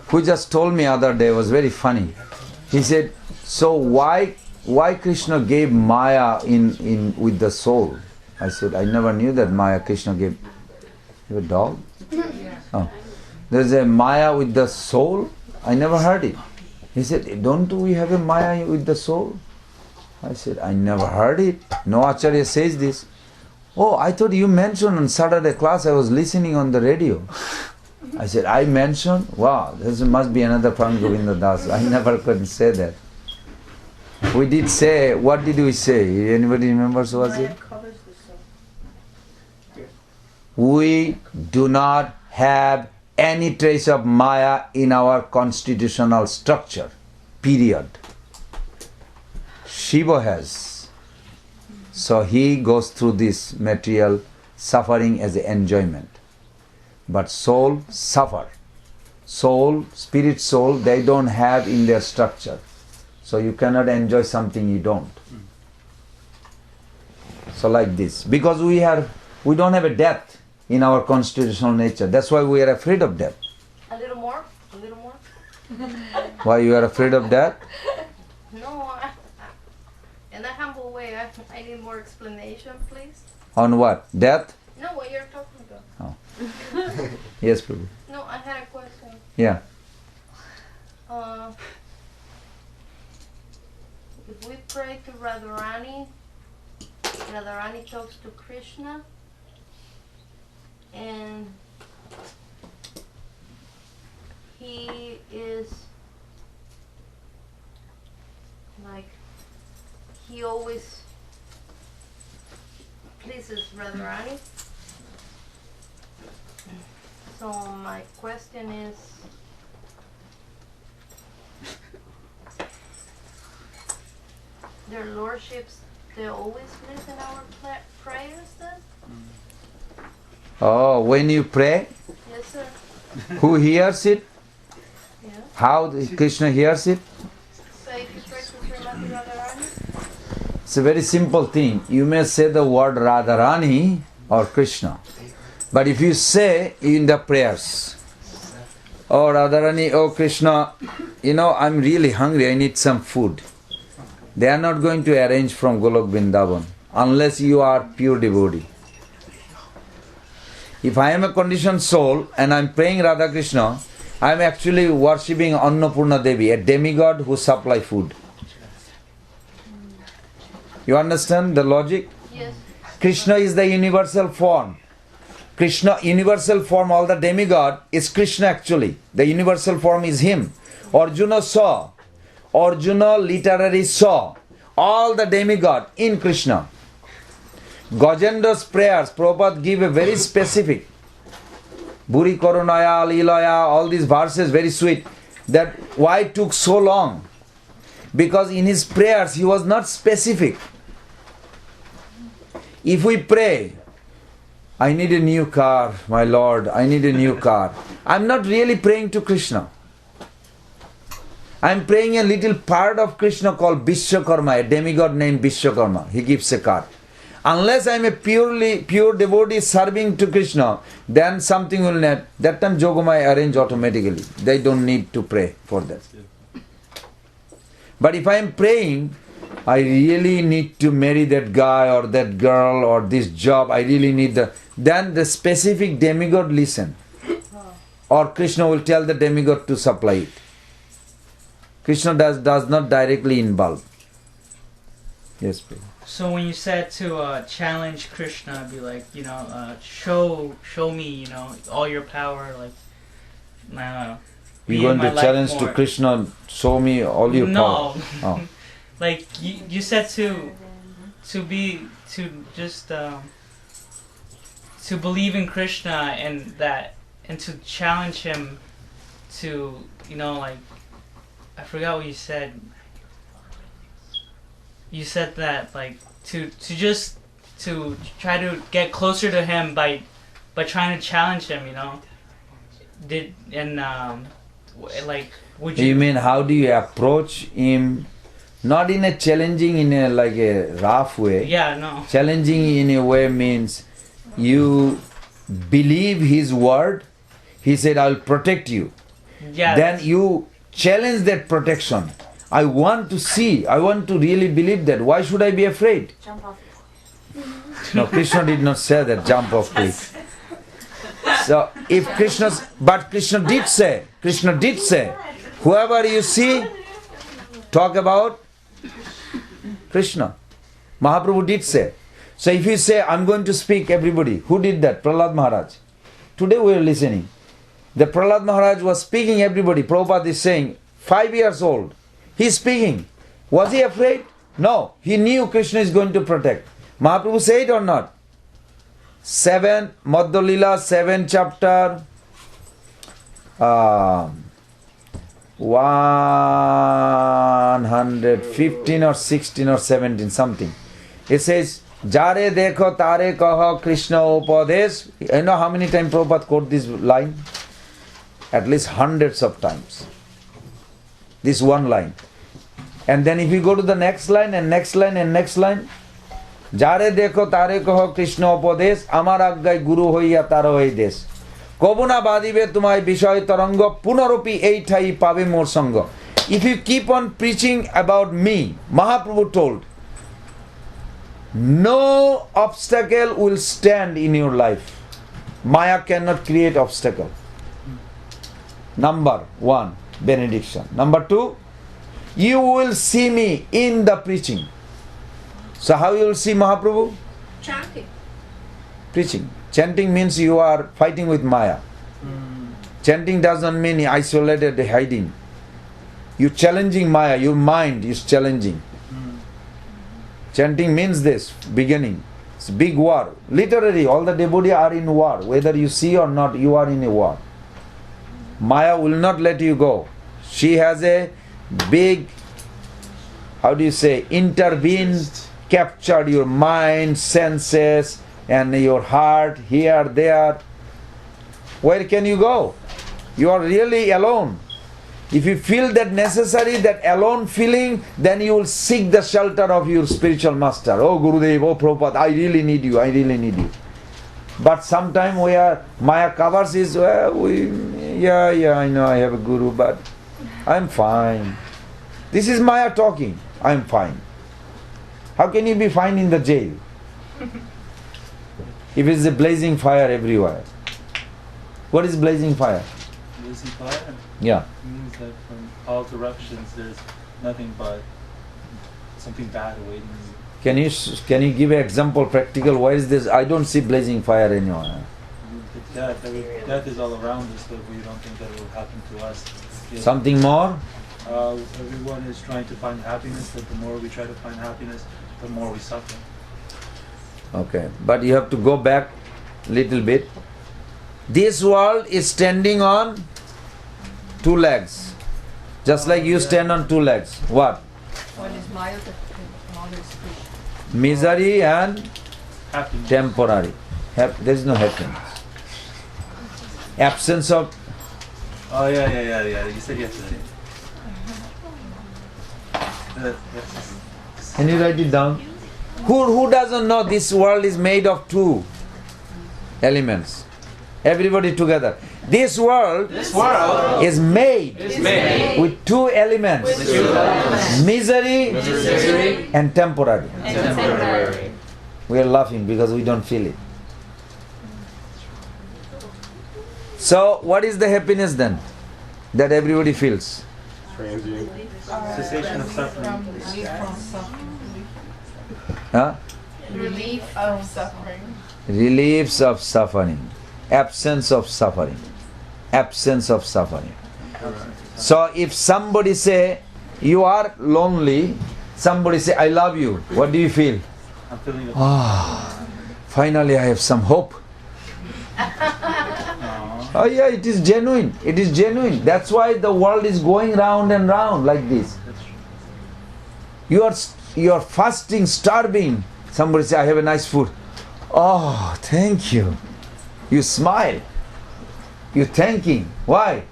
who just told me other day. It was very funny. He said, "So why Krishna gave Maya in with the soul?" I said, "I never knew that Maya Krishna gave." You have a dog? Oh, there's a Maya with the soul. I never heard it. He said, "Don't we have a Maya with the soul?" I said, "I never heard it. No Acharya says this." "Oh, I thought you mentioned on Saturday class. I was listening on the radio." I said, "I mentioned? Wow, this must be another Pran Govinda Das. I never could say that." We did say, what did we say? Anybody remembers what was it? We do not have any trace of Maya in our constitutional structure. Period. Shiva has. So he goes through this material suffering as an enjoyment. But soul suffer. Soul, spirit soul, they don't have in their structure. So you cannot enjoy something you don't. So like this. Because we don't have a death in our constitutional nature. That's why we are afraid of death. A little more? A little more? Why you are afraid of death? No, in a humble way. I need more explanation, please. On what? Death? No, what you're talking about. Oh. Yes, Prabhu. No, I had a question. Yeah. If we pray to Radharani, Radharani talks to Krishna, and he is like, he always pleases Radharani. So my question is, their lordships they always listen our prayers then? Oh, when you pray, Yes, sir. who hears it? Yeah. How Krishna hears it? So if you pray to Srimati Radharani? It's a very simple thing. You may say the word Radharani or Krishna. But if you say in the prayers, oh Radharani, oh Krishna, I'm really hungry, I need some food. They are not going to arrange from Golok Vrindavan unless you are pure devotee. If I am a conditioned soul and I am praying Radha Krishna, I am actually worshipping Annapurna Devi, a demigod who supplies food. You understand the logic? Yes. Krishna is the universal form. Krishna, universal form, all the demigod is Krishna actually. The universal form is him. Arjuna saw. Arjuna literally saw all the demigod in Krishna. Gajendra's prayers, Prabhupada give a very specific. Buri Karunaya, Lilaya, all these verses very sweet. That why it took so long? Because in his prayers he was not specific. If we pray, I need a new car, my Lord, I need a new car. I'm not really praying to Krishna. I'm praying a little part of Krishna called Vishwakarma, a demigod named Vishwakarma. He gives a car. Unless I'm a pure devotee serving to Krishna, then something will not. That time Jogamaya arrange automatically. They don't need to pray for that. But if I am praying, I really need to marry that guy or that girl or this job, I really need then the specific demigod listen. Or Krishna will tell the demigod to supply it. Krishna does not directly involve. Yes, please. So when you said to challenge Krishna, be like, show me, all your power, like, You're going to challenge to Krishna, show me all your power. No. Oh. Like you said to believe in Krishna and to challenge him to, I forgot what you said. You said that to try to get closer to him by trying to challenge him, would you? You mean how do you approach him? Not in a challenging, in a rough way. Yeah, no. Challenging in a way means you believe his word. He said, "I'll protect you." Yeah. Then you challenge that protection. I want to see. I want to really believe that. Why should I be afraid? Jump off. No, Krishna did not say that. Jump off cliff. So if Krishna did say, whoever you see, talk about Krishna. Mahaprabhu did say. So if you say, I'm going to speak, everybody, who did that? Prahlad Maharaj. Today we are listening. The Prahlad Maharaj was speaking, everybody. Prabhupada is saying, 5 years old. He's speaking. Was he afraid? No. He knew Krishna is going to protect. Mahaprabhu said or not? 7, Madhya Lila, 7 chapter, 115 or 16 or 17, something. It says, Jare dekho tare kaha Krishna upadesh. You know how many times Prabhupada quote this line? At least hundreds of times. This one line. And then if you go to the next line and next line and next line, Jare dekho tare kaho Krishna upadesh, amar aggai guru hoiya taro ei desh. Kobuna badibe tumai bishoy tarango punaropi ei thai pabe mor sanga. If you keep on preaching about me, Mahaprabhu told, no obstacle will stand in your life. Maya cannot create obstacle. Number 1, benediction. Number 2, you will see me in the preaching. So how you will see Mahaprabhu? Chanting. Preaching. Chanting means you are fighting with Maya. Chanting doesn't mean isolated hiding. You challenging Maya, your mind is challenging. Chanting means this, beginning. It's a big war. Literally, all the devotees are in war. Whether you see or not, you are in a war. Maya will not let you go. She has a big, intervened captured your mind, senses, and your heart here, there. Where can you go? You are really alone. If you feel that necessary, that alone feeling, then you will seek the shelter of your spiritual master. Oh Gurudev, oh Prabhupada, I really need you, I really need you. But sometime Maya covers is, I know I have a Guru, but I'm fine. This is Maya talking, I'm fine. How can you be fine in the jail? If it's a blazing fire everywhere. What is blazing fire? Blazing fire? Yeah. It means that from all directions there's nothing but something bad awaiting you. Can you give an example, practical? Why is this? I don't see blazing fire anywhere. Death is all around us, but we don't think that it will happen to us. Yet, Something more? Everyone is trying to find happiness, but the more we try to find happiness, the more we suffer. Okay, but you have to go back little bit. This world is standing on two legs. Just like you stand on two legs. What? One is Maya, the other is Krishna. Misery and happiness. Temporary. There is no happiness. Absence of... Oh yeah. You said yesterday. Can you write it down? Who doesn't know this world is made of two elements? Everybody together. This world is made with two elements. Misery and temporary. We are laughing because we don't feel it. So what is the happiness then that everybody feels? Cessation of suffering. Huh? Relief of suffering. Reliefs of suffering. Absence of suffering. Absence of suffering. So if somebody say you are lonely, somebody say I love you, what do you feel? I'm feeling Finally I have some hope. Oh yeah, it is genuine. It is genuine. That's why the world is going round and round like this. You are fasting, starving. Somebody say I have a nice food. Oh, thank you. You smile. You're thanking. Why?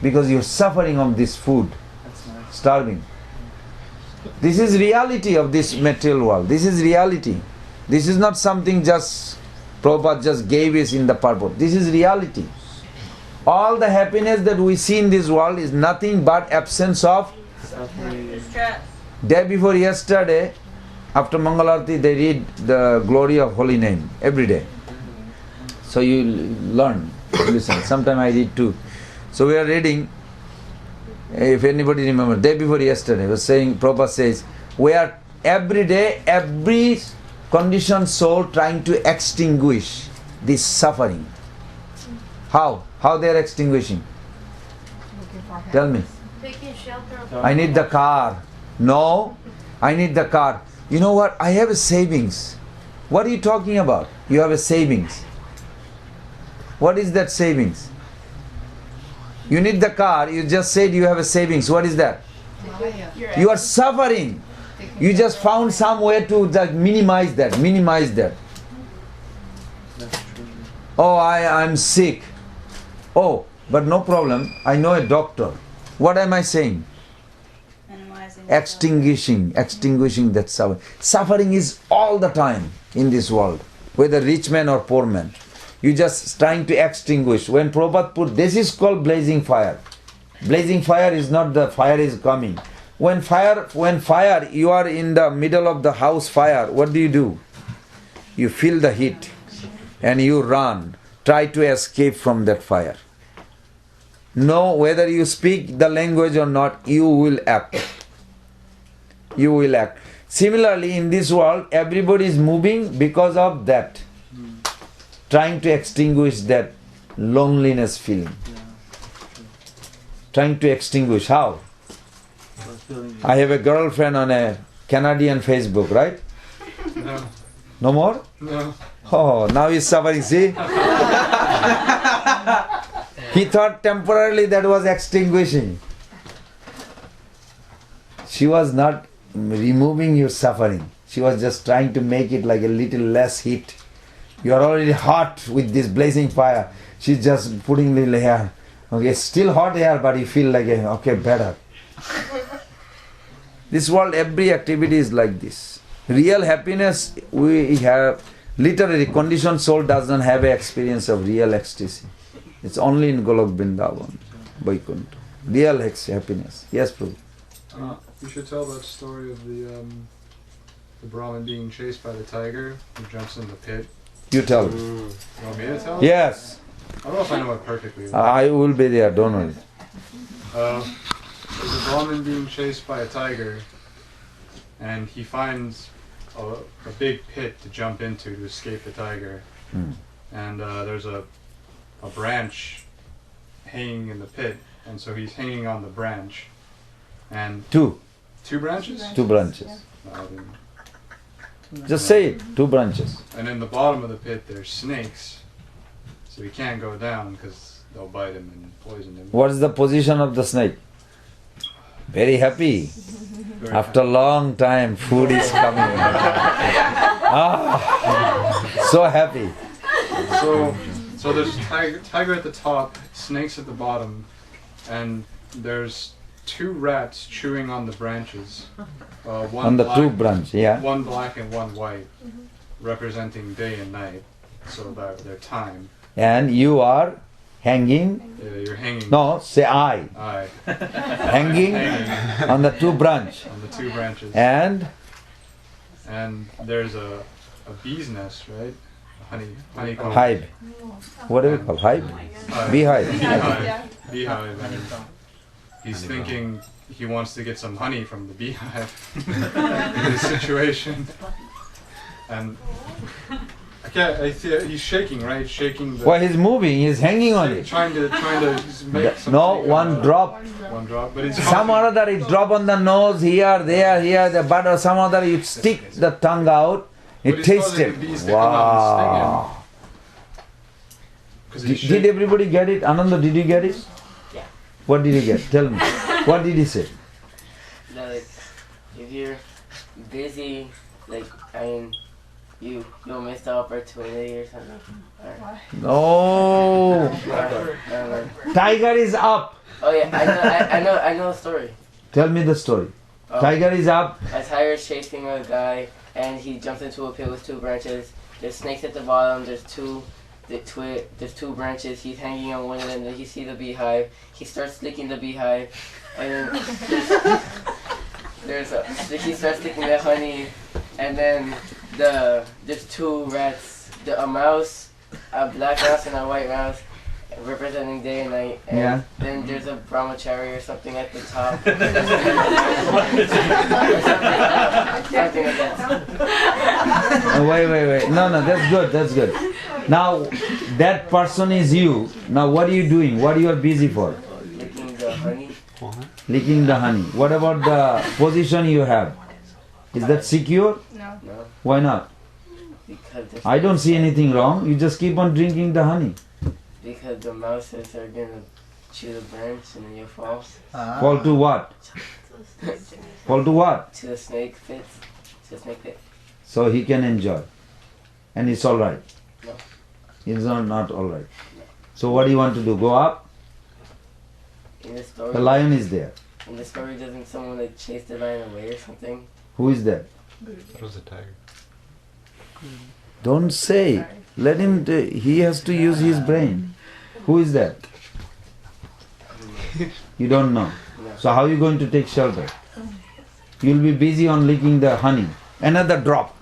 Because you're suffering on this food. Starving. This is reality of this material world. This is reality. This is not something just Prabhupada just gave us in the purport. This is reality. All the happiness that we see in this world is nothing but absence of Stress. Day before yesterday, after Mangalarti, they read the glory of holy name every day. So you learn, listen. Sometimes I read too. So we are reading, if anybody remember, day before yesterday, was saying, Prabhupada says, we are every day, every conditioned soul trying to extinguish this suffering. How? How they are extinguishing? Tell me. Taking shelter of I need the car. No, I need the car. You know what? I have a savings. What are you talking about? You have a savings. What is that savings? You need the car. You just said you have a savings. What is that? You are suffering. You just found some way to minimize that. Minimize that. Oh, I'm sick. Oh, but no problem. I know a doctor. What am I saying? Extinguishing that suffering. Suffering is all the time in this world, whether rich man or poor man. You just trying to extinguish. When Prabhupada put, this is called blazing fire. Blazing fire is not the fire is coming. When fire, you are in the middle of the house fire, what do? You feel the heat and you run. Try to escape from that fire. No, whether you speak the language or not, you will act. You will act. Similarly, in this world, everybody is moving because of that. Trying to extinguish that loneliness feeling. Trying to extinguish. How? I have a girlfriend on a Canadian Facebook, right? No. No more? No. Oh, now he's suffering, see? He thought temporarily that was extinguishing. She was not removing your suffering. She was just trying to make it like a little less heat. You are already hot with this blazing fire. She's just putting little hair. Okay, still hot hair, but you feel like, okay, better. This world, every activity is like this. Real happiness, we have, literally, conditioned soul doesn't have an experience of real ecstasy. It's only in Golok Vrindavan, Vaikuntha. Real happiness. Yes, Prabhu. You should tell that story of the Brahmin being chased by the tiger who jumps in the pit. You tell me. You want me to tell it? Yes. I don't know if I know it perfectly. I will be there, don't worry. There's a Brahmin being chased by a tiger, and he finds a big pit to jump into to escape the tiger. And there's a branch hanging in the pit, and so he's hanging on the branch. And Two branches? 2 branches. No, I didn't. Just say it, 2 branches. And in the bottom of the pit there's snakes, so he can't go down because they'll bite him and poison him. What is the position of the snake? Very happy. After a long time, food is coming. So happy. So there's tiger at the top, snakes at the bottom, and there's 2 rats chewing on the branches. One On the black, 2 branch, yeah. One black and one white, representing day and night, so that their time. And you are hanging. You're hanging. No, say I. I. Hanging on the 2 branch. On the 2 branches. And there's a bee's nest, right? Honeycomb. hive. What do we call hive? Beehive. Beehive. And he's thinking he wants to get some honey from the beehive in this situation. And he's shaking, right? Shaking the... Well, he's moving, he's hanging on it. Trying to make something. No, one drop. One drop, but it's some other it drop on the nose, here, there, the butt, or some other you stick the tongue out, it tastes it. Wow. Did everybody get it? Ananda, did you get it? Yeah. What did you get? Tell me. What did he say? Like, if you're busy, like, you'll miss the opportunity or something. No. Tiger is up. Oh yeah, I know the story. Tell me the story. Tiger is up. A tiger is chasing a guy, and he jumps into a pit with 2 branches. There's snakes at the bottom. There's 2 branches. He's hanging on one of them. Then he sees the beehive. He starts licking the beehive, and then he starts licking the honey, and then there's 2 rats. A mouse, a black mouse, and a white mouse, representing day and night. And then there's a brahmachari or something at the top. Something like that. Wait. No, that's good. Now, that person is you. Now, what are you doing? What you are busy for? Licking the honey. Licking the honey. What about the position you have? Is that secure? No. Why not? Because I don't see anything wrong. You just keep on drinking the honey. Because the mouses are gonna chew the branch and then you fall. Fall to what? Fall to what? To the snake pit. So he can enjoy. And it's alright. No. It's not alright. So what do you want to do? Go up? In the story, the lion is there. In the story, doesn't someone like chase the lion away or something? Who is that? That was a tiger. Don't say. Let him, he has to use his brain. Who is that? You don't know. So how are you going to take shelter? You'll be busy on licking the honey. Another drop.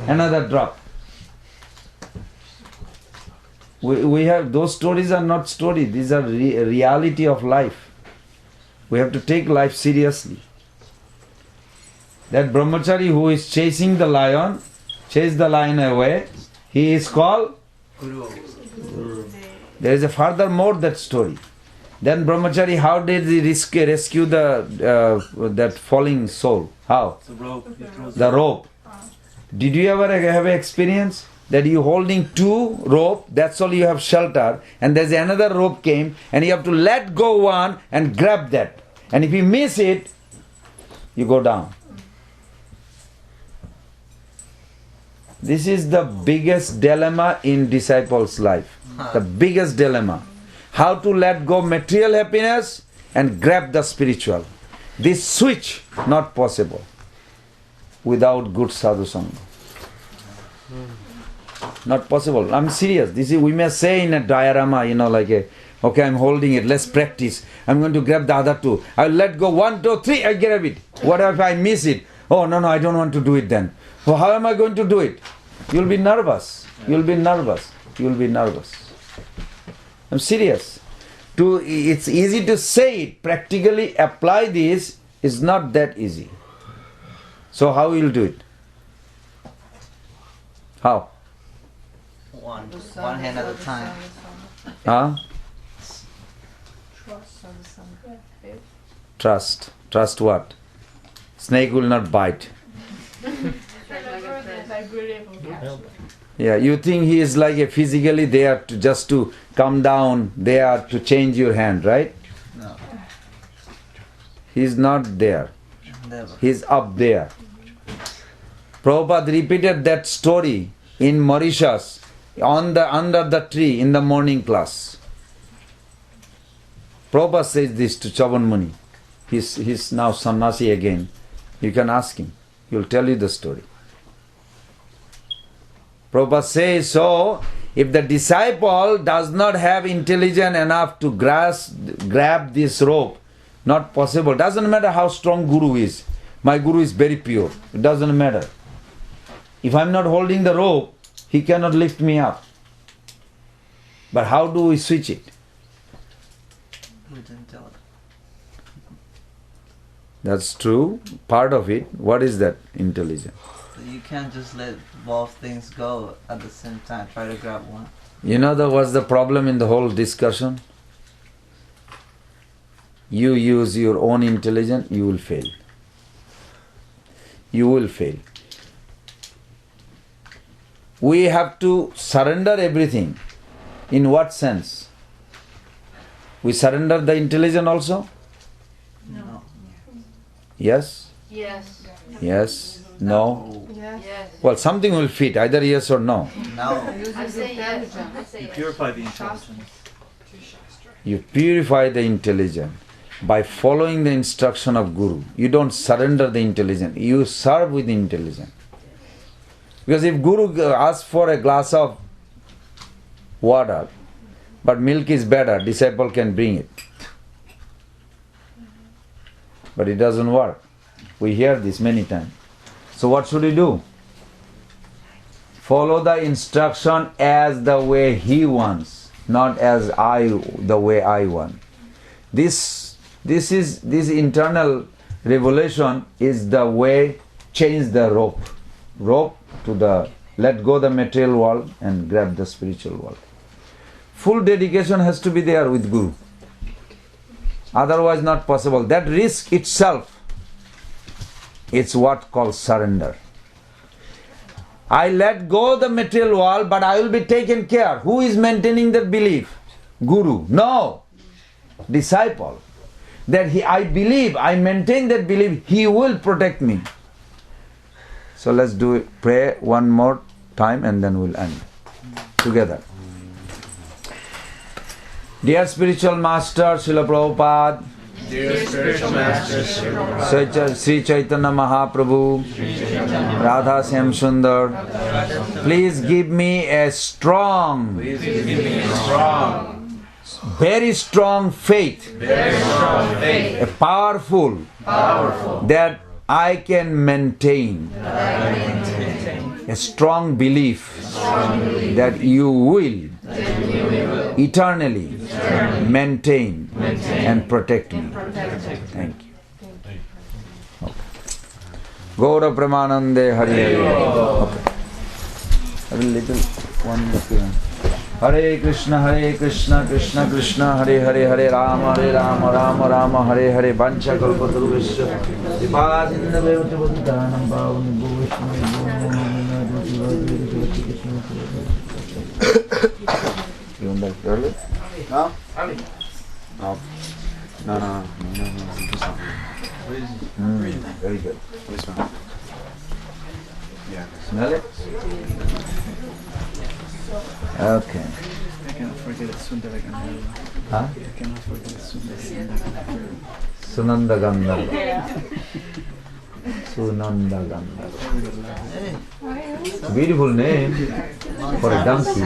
Another drop. We have, those stories are not stories. These are reality of life. We have to take life seriously. That brahmachari who is chasing the lion, chase the lion away, he is called Guru. There is a further more that story. Then brahmachari, how did he rescue that falling soul? How? The rope. The rope. Did you ever have an experience that you holding 2 rope, that's all you have shelter, and there's another rope came, and you have to let go one and grab that. And if you miss it, you go down. This is the biggest dilemma in disciples' life. The biggest dilemma. How to let go material happiness and grab the spiritual. This switch, not possible without good sadhu sangha. Not possible. I'm serious. This is, we may say in a diorama, okay, I'm holding it, let's practice. I'm going to grab the other two. I'll let go 1, 2, 3, I grab it. What if I miss it? Oh, no, I don't want to do it then. Well, how am I going to do it? You'll be nervous. You'll be nervous. I'm serious. It's easy to say it. Practically apply this is not that easy. So how will you do it? How? One hand at a time. Huh? Trust. Trust what? Snake will not bite. Yeah, you think he is like a physically there to just to come down there to change your hand, right? No. He is not there. Never. He is up there. Prabhupada repeated that story in Mauritius under the tree in the morning class. Prabhupada says this to Chavan Muni. He's now sannyasi again. You can ask him. He'll tell you the story. Prabhupada says, so if the disciple does not have intelligence enough to grab this rope, not possible. Doesn't matter how strong Guru is. My Guru is very pure. It doesn't matter. If I'm not holding the rope, he cannot lift me up. But how do we switch it? We didn't tell it. That's true. Part of it. What is that intelligence? You can't just let both things go at the same time. Try to grab one. You know what's the problem in the whole discussion? You use your own intelligence, you will fail. You will fail. We have to surrender everything. In what sense? We surrender the intelligence also? No. Yes? Yes. Yes? No? Yes. Well, something will fit, either yes or no. No. I say yes. I say You yes. purify the intelligence. You purify the intelligence by following the instruction of Guru. You don't surrender the intelligence. You serve with intelligence. Because if Guru asks for a glass of water, but milk is better, disciple can bring it. But it doesn't work. We hear this many times. So what should we do? Follow the instruction as the way he wants, not as the way I want. This internal revelation is the way, change the rope to the, let go the material world and grab the spiritual world. Full dedication has to be there with Guru. Otherwise not possible. That risk itself, it's what called surrender. I let go the material world, but I will be taken care. Who is maintaining that belief? Guru. No. Disciple. That I believe, I maintain that belief, he will protect me. So let's do it. Pray one more time and then we'll end together. Dear Spiritual Master, Srila Prabhupada, Dear Spiritual Master, Sri Sri Chaitanya Mahaprabhu, Radha Shyam Sundar, please give me a strong, very strong faith, a powerful, that I can maintain, a strong belief that you will eternally maintain and protect me. Thank you. Okay. Gaura Pramanande Hari Hari. Okay. A little one more. Hare Krishna, Krishna Krishna, Hare Hare, Hare Rama, Rama Rama, Hare Hare, Vancha Kalpataruvishya, Dipadinda Devatavantanam Bhavani You want that early? No? No. Very good. Yeah. Smell it? Okay. I cannot forget Sundara Gandharva. Huh? I cannot forget Sundara Sunanda Gandharva. Sunanda Gandharva. Beautiful name for a donkey.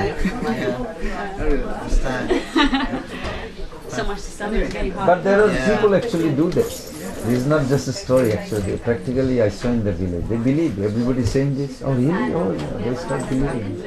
So much to celebrate. But there are people actually do this. This is not just a story actually. Practically I saw in the village. They believe. Everybody saying this. Oh really? Oh yeah. They start believing.